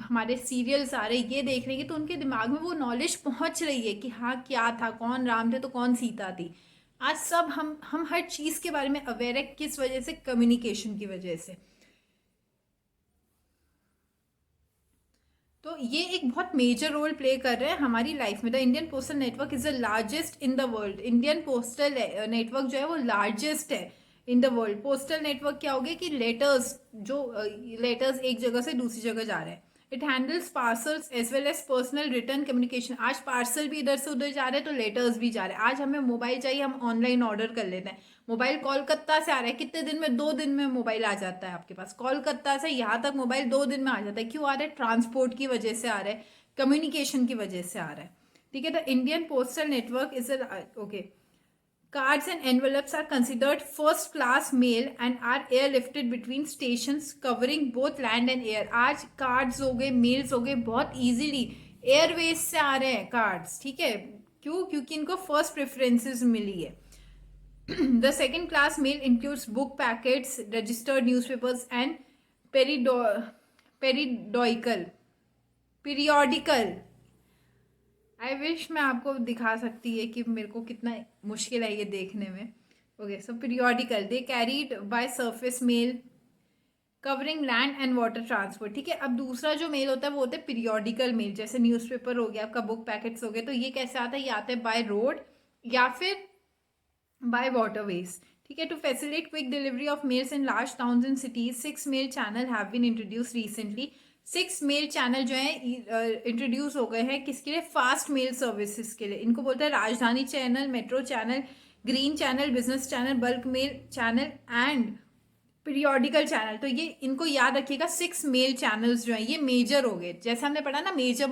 [SPEAKER 1] हमारे सीरियल्स आ रहे ये देख लेंगे, तो उनके दिमाग में वो नॉलेज पहुंच रही है कि हाँ क्या था, कौन राम थे तो कौन सीता थी। आज सब हम हर चीज़ के बारे में अवेयर है, किस वजह से, कम्युनिकेशन की वजह से। तो ये एक बहुत मेजर रोल प्ले कर रहे हैं हमारी लाइफ में। The Indian postal network is the largest in the world. Indian postal network जो है वो लार्जेस्ट है इन द वर्ल्ड। पोस्टल नेटवर्क क्या हो गया कि लेटर्स एक जगह से दूसरी जगह जा रहे हैं। It handles parcels as well as personal return communication. आज पार्सल भी इधर से उधर जा रहे हैं तो लेटर्स भी जा रहे हैं। आज हमें मोबाइल चाहिए, हम ऑनलाइन ऑर्डर कर लेते हैं। मोबाइल कोलकाता से आ रहा है, कितने दिन में, 2 दिन में मोबाइल आ जाता है आपके पास। कोलकाता से यहाँ तक मोबाइल 2 दिन में आ जाता है। क्यों आ रहा है? ट्रांसपोर्ट की वजह से आ रहा है, कम्युनिकेशन की वजह से आ रहा है, ठीक है। The Indian postal network is okay. Cards and envelopes are considered first class mail and are airlifted between stations covering both land and air. आज कार्ड्स हो गए, मेल्स हो गए, बहुत इजीली एयरवेज से आ रहे हैं कार्ड्स, ठीक है। क्यों? क्योंकि इनको फर्स्ट प्रेफरेंसेस मिली है। The second class mail includes book packets, registered newspapers and periodical I wish मैं आपको दिखा सकती है कि मेरे को कितना मुश्किल है ये देखने में। Okay, so periodical they carried by surface mail covering land and water transport, ठीक है। अब दूसरा जो मेल होता है वो होता है पीरियोडिकल मेल, जैसे न्यूज़पेपर हो गया, आपका बुक पैकेट्स हो गए, तो ये कैसे आता है? ये आता है बाय रोड या फिर बाय वाटरवेज, ठीक है। To facilitate quick delivery of mails in large towns and cities, 6 mail channel have been introduce recently. 6 mail channel जो है इंट्रोड्यूस हो गए हैं, किसके लिए? फास्ट मेल सर्विसेज के लिए। इनको बोलते हैं Rajdhani channel, metro channel, green channel, business channel, bulk mail channel and periodical channel. तो ये इनको याद रखिएगा, 6 मेल चैनल्स जो हैं ये मेजर हो गए। जैसे हमने पढ़ा ना, मेजर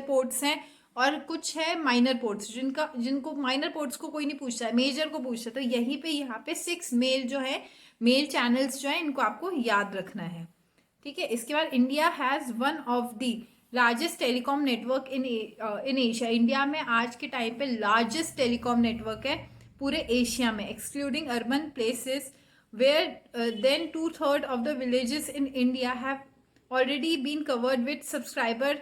[SPEAKER 1] पोर्ट्स हैं और कुछ है माइनर पोर्ट्स, जिनको माइनर पोर्ट्स को कोई नहीं पूछता है, मेजर को पूछता है। तो यहीं पे यहाँ पे 6 मेल जो है, मेल चैनल्स जो है, इनको आपको याद रखना है, ठीक है। इसके बाद India has one of the largest telecom network in Asia. India में आज के टाइम पे लार्जेस्ट टेलीकॉम नेटवर्क है पूरे एशिया में, excluding urban places where then 2/3 of the villages in India have already been covered with subscriber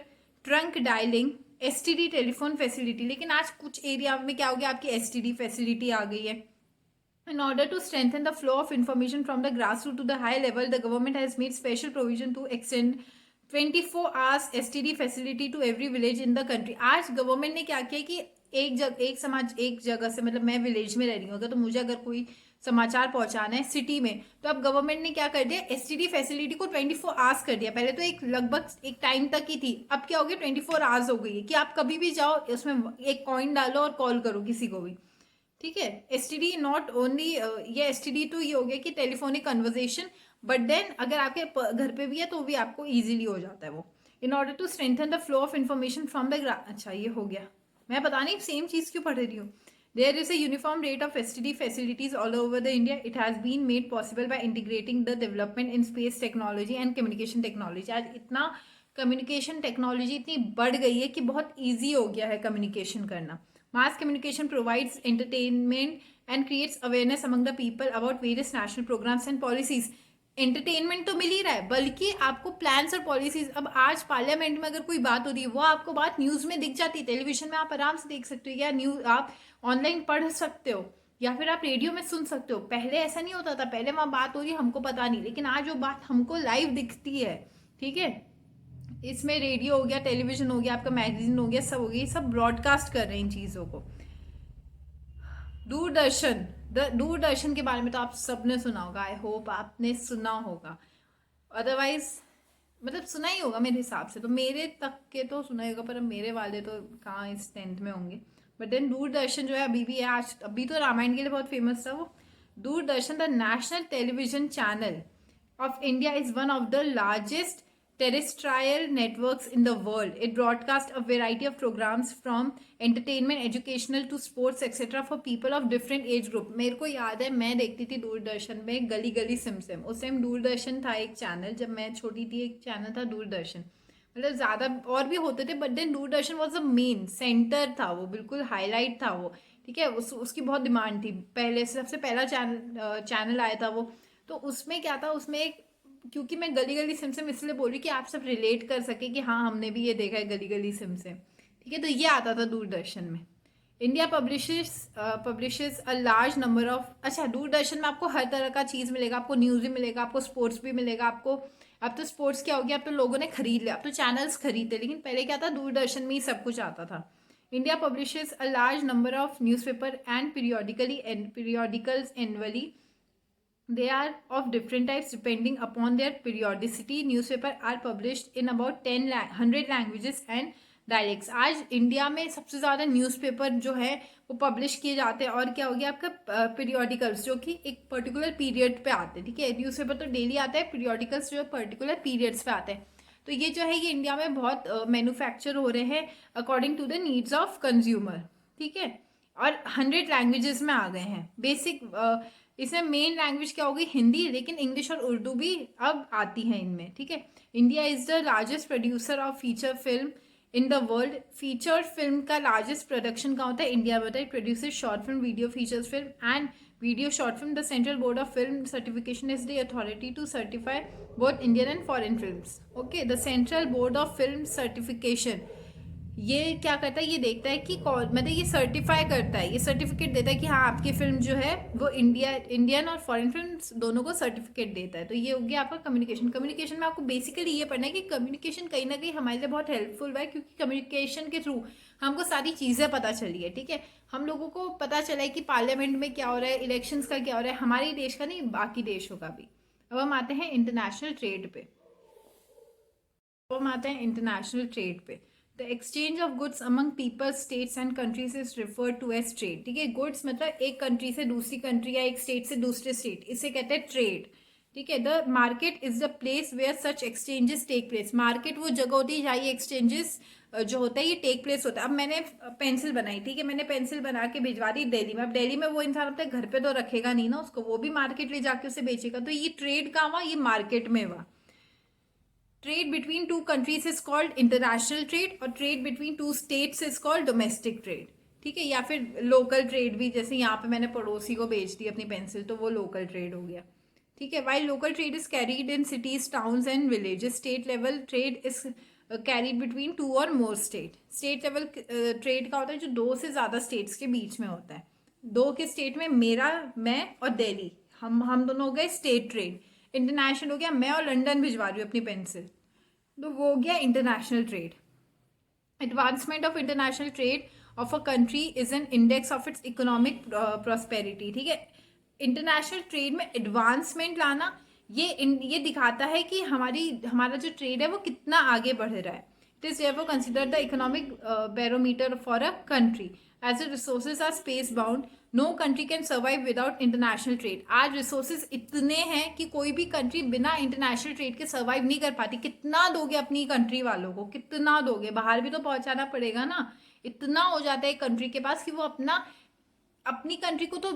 [SPEAKER 1] trunk dialing STD telephone facility, लेकिन आज कुछ एरिया में क्या हो गया, आपकी एसटीडी फैसिलिटी आ गई है. In order to strengthen the flow of information from the grassroots to the high level, the government has made special provision to extend 24 hours STD facility to every village in the country. आज government ने क्या किया कि एक जगह से, मतलब मैं विलेज में रह रही हूँ, तो मुझे अगर कोई समाचार पहुंचाना है सिटी में, तो अब गवर्नमेंट ने क्या कर दिया, एसटीडी फैसिलिटी को 24 आवर्स कर दिया. पहले तो एक लगभग एक टाइम तक ही थी, अब क्या हो गया 24 आवर्स हो गई है कि आप कभी भी जाओ, उसमें एक कॉइन डालो और कॉल करो किसी को भी. ठीक है. एसटीडी नॉट ओनली, ये एसटीडी तो ये हो गया कि टेलीफोनिक कन्वर्जेशन, बट देन अगर आपके घर पे भी है तो भी आपको इजीली हो जाता है वो. In order to strengthen the flow of information from the, अच्छा ये हो गया, मैं पता नहीं सेम चीज़ क्यों पढ़ रही हूँ. There is a uniform rate of STD facilities all over the India. It has been made possible by integrating the development in space technology and communication technology. आज इतना कम्युनिकेशन टेक्नोलॉजी इतनी बढ़ गई है कि बहुत ईजी हो गया है कम्युनिकेशन करना. Mass communication provides entertainment and creates awareness among the people about various national programs and policies. Entertainment तो मिल ही रहा है, बल्कि आपको प्लान्स और पॉलिसीज, अब आज पार्लियामेंट में अगर कोई बात हो रही है वो आपको बात न्यूज़ में दिख जाती है, टेलीविजन में आप आराम से देख सकते हो, या न्यूज़ आप ऑनलाइन पढ़ सकते हो, या फिर आप रेडियो में सुन सकते हो. पहले ऐसा नहीं होता था, पहले वहाँ बात हो रही है हमको पता नहीं, लेकिन आज वो बात हमको लाइव दिखती है. ठीक है. इसमें रेडियो हो गया, टेलीविजन हो गया, आपका मैगजीन हो गया, सब हो गया, सब ब्रॉडकास्ट कर रहे हैं इन चीज़ों को. दूरदर्शन, दूरदर्शन के बारे में तो आप सबने सुना होगा, आई होप आपने सुना होगा, अदरवाइज मतलब सुना ही होगा मेरे हिसाब से, तो मेरे तक के तो सुना ही होगा, पर मेरे वाले तो कहाँ इस 10th में होंगे. बट देन दूरदर्शन जो है अभी भी है, आज अभी तो रामायण के लिए बहुत फेमस था वो. Doordarshan, the national television channel of India, is one of the largest terrestrial networks in the world. It broadcasts a variety of programs from entertainment, educational to sports, etc. for people of different age group. मेरे को याद है मैं देखती थी दूरदर्शन में गली गली सिम सिम. उस टाइम दूरदर्शन था एक चैनल, जब मैं छोटी थी एक चैनल था दूरदर्शन, मतलब ज़्यादा और भी होते थे, but then Doordarshan was the main centre था, वो बिल्कुल हाईलाइट था वो. ठीक है. उसकी बहुत डिमांड थी, पहले से सबसे पहला चैनल आया था वो. तो उसमें क्या था, उसमें एक, क्योंकि मैं गली गली सिम सिम इसलिए बोल रही कि आप सब रिलेट कर सके कि हाँ हमने भी ये देखा है गली गली सिम सिम. ठीक है. तो ये आता था दूरदर्शन में. India publishes a large number of, अच्छा दूरदर्शन में आपको हर तरह का चीज़ मिलेगा, आपको न्यूज़ भी मिलेगा, आपको स्पोर्ट्स भी मिलेगा. आपको अब तो स्पोर्ट्स क्या हो गया, अब तो लोगों ने खरीद लिया, अब तो चैनल्स खरीदते, लेकिन पहले क्या था, दूरदर्शन में ही सब कुछ आता था. India publishes a large number of newspaper and periodicals annually. They are of different types depending upon their periodicity. Newspaper are published in about 100 languages and dialects. आज इंडिया में सबसे ज़्यादा न्यूज़पेपर जो है वो पब्लिश किए जाते हैं. और क्या हो गया आपका पीरियोडिकल्स, जो कि एक पर्टिकुलर पीरियड पे आते हैं. ठीक है. न्यूज़पेपर तो डेली आता है, पीरियोडिकल्स जो पर्टिकुलर पीरियड्स पे आते हैं. तो ये जो है ये इंडिया में बहुत मैन्युफैक्चर हो रहे हैं according to the needs of consumer. ठीक है. और 100 लैंग्वेजेस में आ गए हैं. बेसिक इसमें मेन लैंग्वेज क्या होगी, हिंदी, लेकिन इंग्लिश और उर्दू भी अब आती है इनमें. ठीक है. India is the largest producer of feature film in the world. Feature film का लार्जेस्ट प्रोडक्शन कहाँ होता है, इंडिया में होता है. It produces short film, video features film and video short film. The central board of film certification is the authority to certify both Indian and foreign films. Okay. The central board of film certification ये क्या करता है, ये देखता है कि मतलब ये सर्टिफाई करता है, ये सर्टिफिकेट देता है कि हाँ आपकी फिल्म जो है वो इंडियन और फॉरेन फिल्म दोनों को सर्टिफिकेट देता है. तो ये हो गया आपका कम्युनिकेशन. कम्युनिकेशन में आपको बेसिकली ये पढ़ना है कि कम्युनिकेशन कहीं ना कहीं हमारे लिए बहुत हेल्पफुल है, क्योंकि कम्युनिकेशन के थ्रू हमको सारी चीज़ें पता चली है. ठीक है. हम लोगों को पता चला है कि पार्लियामेंट में क्या हो रहा है, इलेक्शंस का क्या हो रहा है, हमारे देश का नहीं बाकी देशों का भी. अब हम आते हैं इंटरनेशनल ट्रेड पे. The exchange of goods among people, states and countries is referred to as trade. ठीक है. गुड्स मतलब एक कंट्री से दूसरी कंट्री या एक स्टेट से दूसरे स्टेट, इसे कहते हैं ट्रेड. ठीक है. The market is the place where such exchanges take place. Market वो जगह होती है जहाँ ये एक्सचेंजेस जो होता है ये टेक प्लेस होता है. अब मैंने पेंसिल बनाई, ठीक है, मैंने पेंसिल बना के भिजवा दी दिल्ली में. अब दिल्ली में वो इंसान अपने घर पे तो रखेगा नहीं ना उसको, वो भी मार्केट ले जाके उसे बेचेगा. तो ये ट्रेड कहाँ हुआ, ये मार्केट में हुआ. Trade between two countries is called international trade, और trade between two states is called domestic trade. ठीक है. या फिर लोकल ट्रेड भी, जैसे यहाँ पे मैंने पड़ोसी को बेच दी अपनी पेंसिल, तो वो लोकल ट्रेड हो गया. ठीक है. While local trade is carried in cities, towns and villages, state level trade is carried between 2 और more state. State level trade का होता है जो 2 से ज़्यादा स्टेट्स के बीच में होता है. 2 के स्टेट में मेरा, मैं और दिल्ली, हम दोनों हो गए स्टेट ट्रेड. इंटरनेशनल हो गया मैं और लंदन भिजवा रही हूँ अपनी पेंसिल, तो वो हो गया international trade. Advancement of international trade of a country is an index of its economic prosperity. ठीक है, इंटरनेशनल ट्रेड में एडवांसमेंट लाना ये दिखाता है कि हमारा जो ट्रेड है वो कितना आगे बढ़ रहा है. It is therefore considered the economic barometer for a country. As the resources are space bound, no country can survive without international trade. आज रिसोर्सेज इतने हैं कि कोई भी कंट्री बिना इंटरनेशनल ट्रेड के सर्वाइव नहीं कर पाती. कितना दोगे अपनी कंट्री वालों को, कितना दोगे, बाहर भी तो पहुंचाना पड़ेगा ना. इतना हो जाता है कंट्री के पास कि वो अपनी कंट्री को तो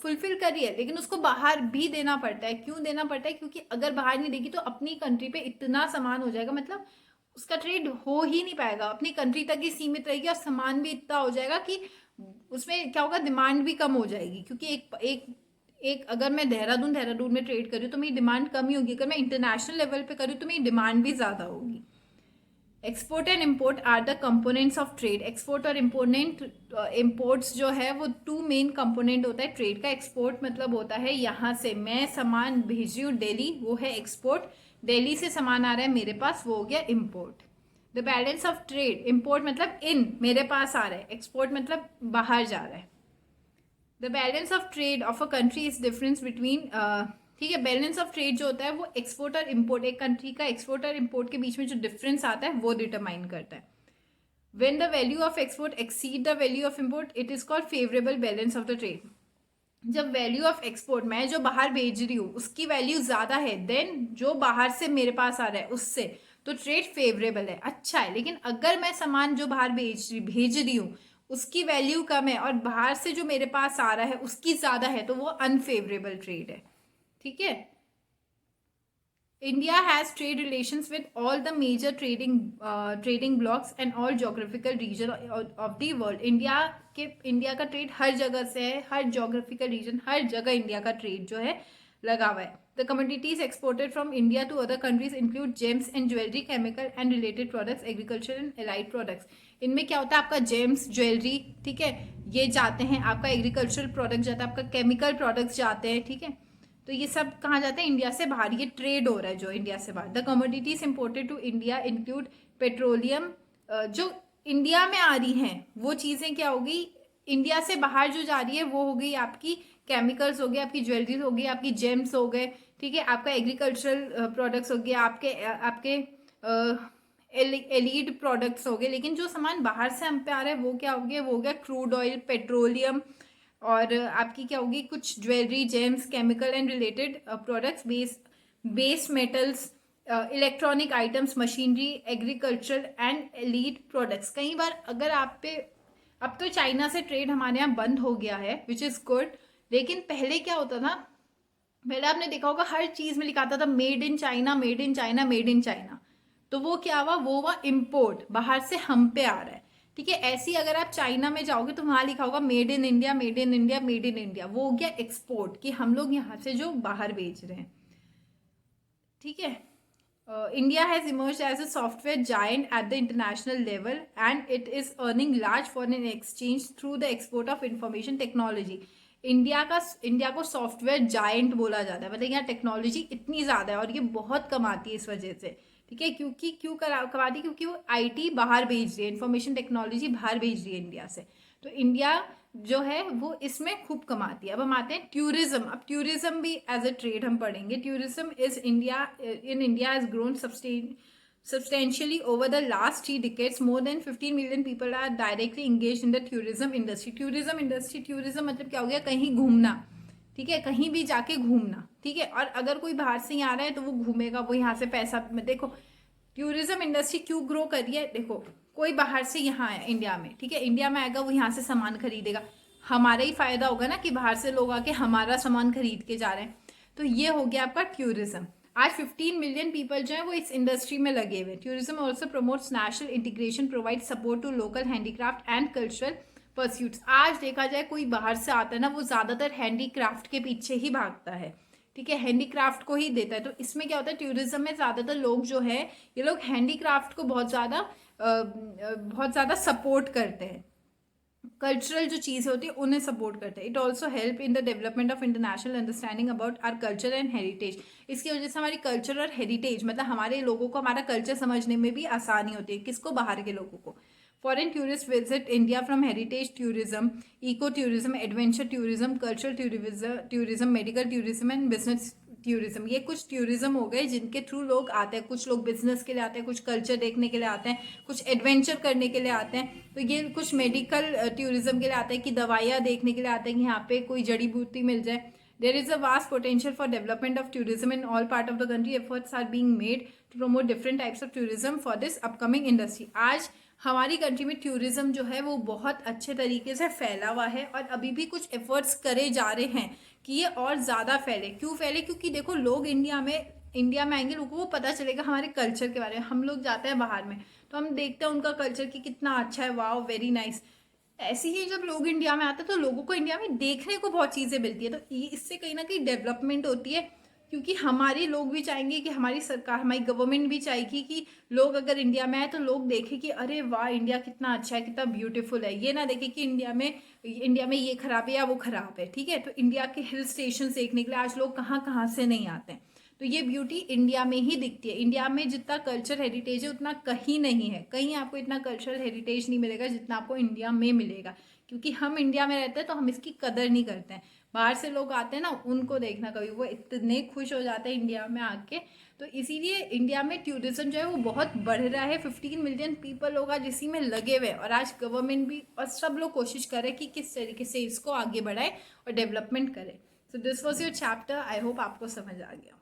[SPEAKER 1] फुलफिल कर रही है, लेकिन उसको बाहर भी देना पड़ता है. क्यों देना पड़ता है? क्योंकि अगर बाहर नहीं देगी तो अपनी कंट्री पे इतना सामान हो जाएगा, मतलब उसका ट्रेड हो ही नहीं पाएगा, अपनी कंट्री तक ही सीमित रहेगी और सामान भी इतना हो जाएगा कि उसमें क्या होगा, डिमांड भी कम हो जाएगी. क्योंकि एक अगर मैं देहरादून में ट्रेड कर रही हूँ तो मेरी डिमांड कम ही होगी. अगर मैं इंटरनेशनल लेवल पे कर रही हूँ तो मेरी डिमांड भी ज़्यादा होगी. Export and import are the components of trade. Export और इम्पोर्ट्स जो है वो 2 मेन कंपोनेंट होता है ट्रेड का. एक्सपोर्ट मतलब होता है यहाँ से मैं सामान भेज रही हूँ दिल्ली, वो है एक्सपोर्ट. दिल्ली से सामान आ रहा है मेरे पास, वो हो गया import. The balance of trade, import मतलब मेरे पास आ रहा है, एक्सपोर्ट मतलब बाहर जा रहा है. The balance of trade of a country is difference between, ठीक है, बैलेंस ऑफ ट्रेड जो होता है वो एक्सपोर्ट और इम्पोर्ट, एक कंट्री का एक्सपोर्ट और इम्पोर्ट के बीच में जो डिफरेंस आता है वो डिटरमाइन करता है. When the value of export exceed the value of import it is called favourable balance of the trade. जब वैल्यू ऑफ एक्सपोर्ट, मैं जो बाहर भेज रही हूँ उसकी वैल्यू ज़्यादा है देन जो बाहर से मेरे पास आ रहा है उससे, तो ट्रेड फेवरेबल है, अच्छा है. लेकिन अगर मैं सामान जो बाहर भेज रही हूँ उसकी वैल्यू कम है और बाहर से जो मेरे पास आ रहा है उसकी ज़्यादा है, तो वो अनफेवरेबल ट्रेड है. ठीक है. India has trade relations with all the major trading blocks and all geographical region of the world. India का ट्रेड हर जगह से है, हर geographical region, हर जगह इंडिया का ट्रेड जो है लगा हुआ है. The commodities exported from India to other countries include gems and jewelry, chemical and related products, agriculture and allied products. इनमें क्या होता है, आपका जेम्स, ज्वेलरी, ठीक है, ये जाते हैं, आपका एग्रीकल्चरल प्रोडक्ट जाता है, आपका केमिकल प्रोडक्ट्स जाते हैं. ठीक है, तो ये सब कहाँ जाते हैं, इंडिया से बाहर. ये ट्रेड हो रहा है जो इंडिया से बाहर. The commodities imported to India include petroleum, जो इंडिया में आ रही हैं वो चीज़ें क्या होगी, इंडिया से बाहर जो जा रही है वो हो गई आपकी केमिकल्स हो गए, आपकी ज्वेलरी हो गई, आपकी जेम्स हो गए. ठीक है, आपका एग्रीकल्चरल प्रोडक्ट्स हो गया, आपके एलीड प्रोडक्ट्स हो गए. लेकिन जो सामान बाहर से हम पे आ रहा है वो क्या हो गया, वो हो गया क्रूड ऑयल, पेट्रोलियम, और आपकी क्या होगी, कुछ jewellery, James, chemical and related products, base metals, electronic items, machinery, agriculture and allied products. कई बार अगर आप पे, अब तो चाइना से ट्रेड हमारे यहाँ बंद हो गया है विच इज़ गुड, लेकिन पहले क्या होता था, पहले आपने देखा होगा हर चीज़ में लिखा था made in China, made in China, made in China. तो वो क्या हुआ, वो हुआ इम्पोर्ट, बाहर से हम पे आ रहा है. ठीक है, ऐसी अगर आप चाइना में जाओगे तो वहाँ लिखा होगा made in India, made in India, made in India. वो हो गया एक्सपोर्ट, कि हम लोग यहाँ से जो बाहर बेच रहे हैं. ठीक है, India has emerged as a software giant at the international level and it is earning large foreign exchange through the export of information technology. India को सॉफ्टवेयर जायंट बोला जाता है, मतलब यहाँ टेक्नोलॉजी इतनी ज़्यादा है और ये बहुत कमाती है इस वजह से. ठीक है, क्यों कमाती, क्योंकि वो आईटी बाहर भेज रही है, इंफॉर्मेशन टेक्नोलॉजी बाहर भेज रही है इंडिया से. तो इंडिया जो है वो इसमें खूब कमाती है. अब हम आते हैं टूरिज्म. अब टूरिज्म भी एज अ ट्रेड हम पढ़ेंगे. Tourism in India has grown substantially over the last 3 decades. More than 15 million people are directly engaged in the tourism industry. Tourism मतलब क्या हो गया, कहीं घूमना. ठीक है, कहीं भी जाके घूमना. ठीक है, और अगर कोई बाहर से यहाँ आ रहा है तो वो घूमेगा, वो यहाँ से पैसा, देखो टूरिज्म इंडस्ट्री क्यों ग्रो कर रही है. देखो, कोई बाहर से यहाँ आया इंडिया में, ठीक है, इंडिया में आएगा, वो यहाँ से सामान खरीदेगा, हमारा ही फायदा होगा ना कि बाहर से लोग आके हमारा सामान खरीद के जा रहे हैं. तो ये हो गया आपका टूरिज्म. आज 15 मिलियन पीपल जो है वो इस इंडस्ट्री में लगे हुए. Tourism also promotes national integration, provide support to local handicraft and cultural pursuits. आज देखा जाए कोई बाहर से आता है ना, वो ज़्यादातर हैंडीक्राफ्ट के पीछे ही भागता है. ठीक है, हैंडीक्राफ्ट को ही देता है। तो इसमें क्या होता है, टूरिज्म में ज़्यादातर लोग जो है ये लोग हैंडीक्राफ्ट को बहुत ज़्यादा सपोर्ट करते हैं, कल्चरल जो चीज़ होती है उन्हें सपोर्ट करते हैं। It also help in the development of international understanding about our culture and heritage. इसकी वजह से हमारी कल्चर और हेरिटेज मतलब हमारे लोगों को हमारा कल्चर समझने में भी आसानी होती है। किसको? बाहर के लोगों को। Foreign tourist visit India from heritage tourism, eco tourism, adventure tourism, cultural tourism, medical tourism and business tourism. ये कुछ टूरिज्म हो गए जिनके थ्रू लोग आते हैं। कुछ लोग बिजनेस के लिए आते हैं, कुछ कल्चर देखने के लिए आते हैं, कुछ एडवेंचर करने के लिए आते हैं। तो ये कुछ मेडिकल टूरिज्म के लिए आते हैं कि दवाइयाँ देखने के लिए आते हैं कि यहाँ पे कोई जड़ी बूटी मिल जाए। There is a vast potential for development of tourism in all part of the country. Efforts are being made to promote different types of tourism for this upcoming industry. आज हमारी कंट्री में टूरिज्म जो है वो बहुत अच्छे तरीके से फैला हुआ है और अभी भी कुछ एफर्ट्स करे जा रहे हैं कि ये और ज़्यादा फैले। क्यों फैले? क्योंकि देखो लोग इंडिया में आएंगे, लोगों को पता चलेगा हमारे कल्चर के बारे में। हम लोग जाते हैं बाहर में तो हम देखते हैं उनका कल्चर कि कितना अच्छा है, वाओ वेरी नाइस। ऐसे ही जब लोग इंडिया में आते हैं तो लोगों को इंडिया में देखने को बहुत चीज़ें मिलती है। तो इससे कहीं ना कहीं डेवलपमेंट होती है, क्योंकि हमारे लोग भी चाहेंगे कि हमारी सरकार, हमारी गवर्नमेंट भी चाहेगी कि लोग अगर इंडिया में आए तो लोग देखें कि अरे वाह इंडिया कितना अच्छा है, कितना ब्यूटीफुल है। ये ना देखें कि इंडिया में ये खराब है या वो खराब है। ठीक है, तो इंडिया के हिल स्टेशन देखने के लिए आज लोग कहाँ कहाँ से नहीं आते हैं। तो ये ब्यूटी इंडिया में ही दिखती है। इंडिया में जितना कल्चर हेरिटेज है उतना कहीं नहीं है। कहीं आपको इतना कल्चरल हेरिटेज नहीं मिलेगा जितना आपको इंडिया में मिलेगा, क्योंकि हम इंडिया में रहते हैं तो हम इसकी कदर नहीं करते हैं। बाहर से लोग आते हैं ना, उनको देखना कभी, वो इतने खुश हो जाते हैं इंडिया में आके। तो इसीलिए इंडिया में टूरिज्म जो है वो बहुत बढ़ रहा है। 15 मिलियन पीपल लोग आज इसी में लगे हुए हैं और आज गवर्नमेंट भी और सब लोग कोशिश कर रहे हैं कि किस तरीके से इसको आगे बढ़ाए और डेवलपमेंट करें। So this was your chapter. I hope आपको समझ आ गया।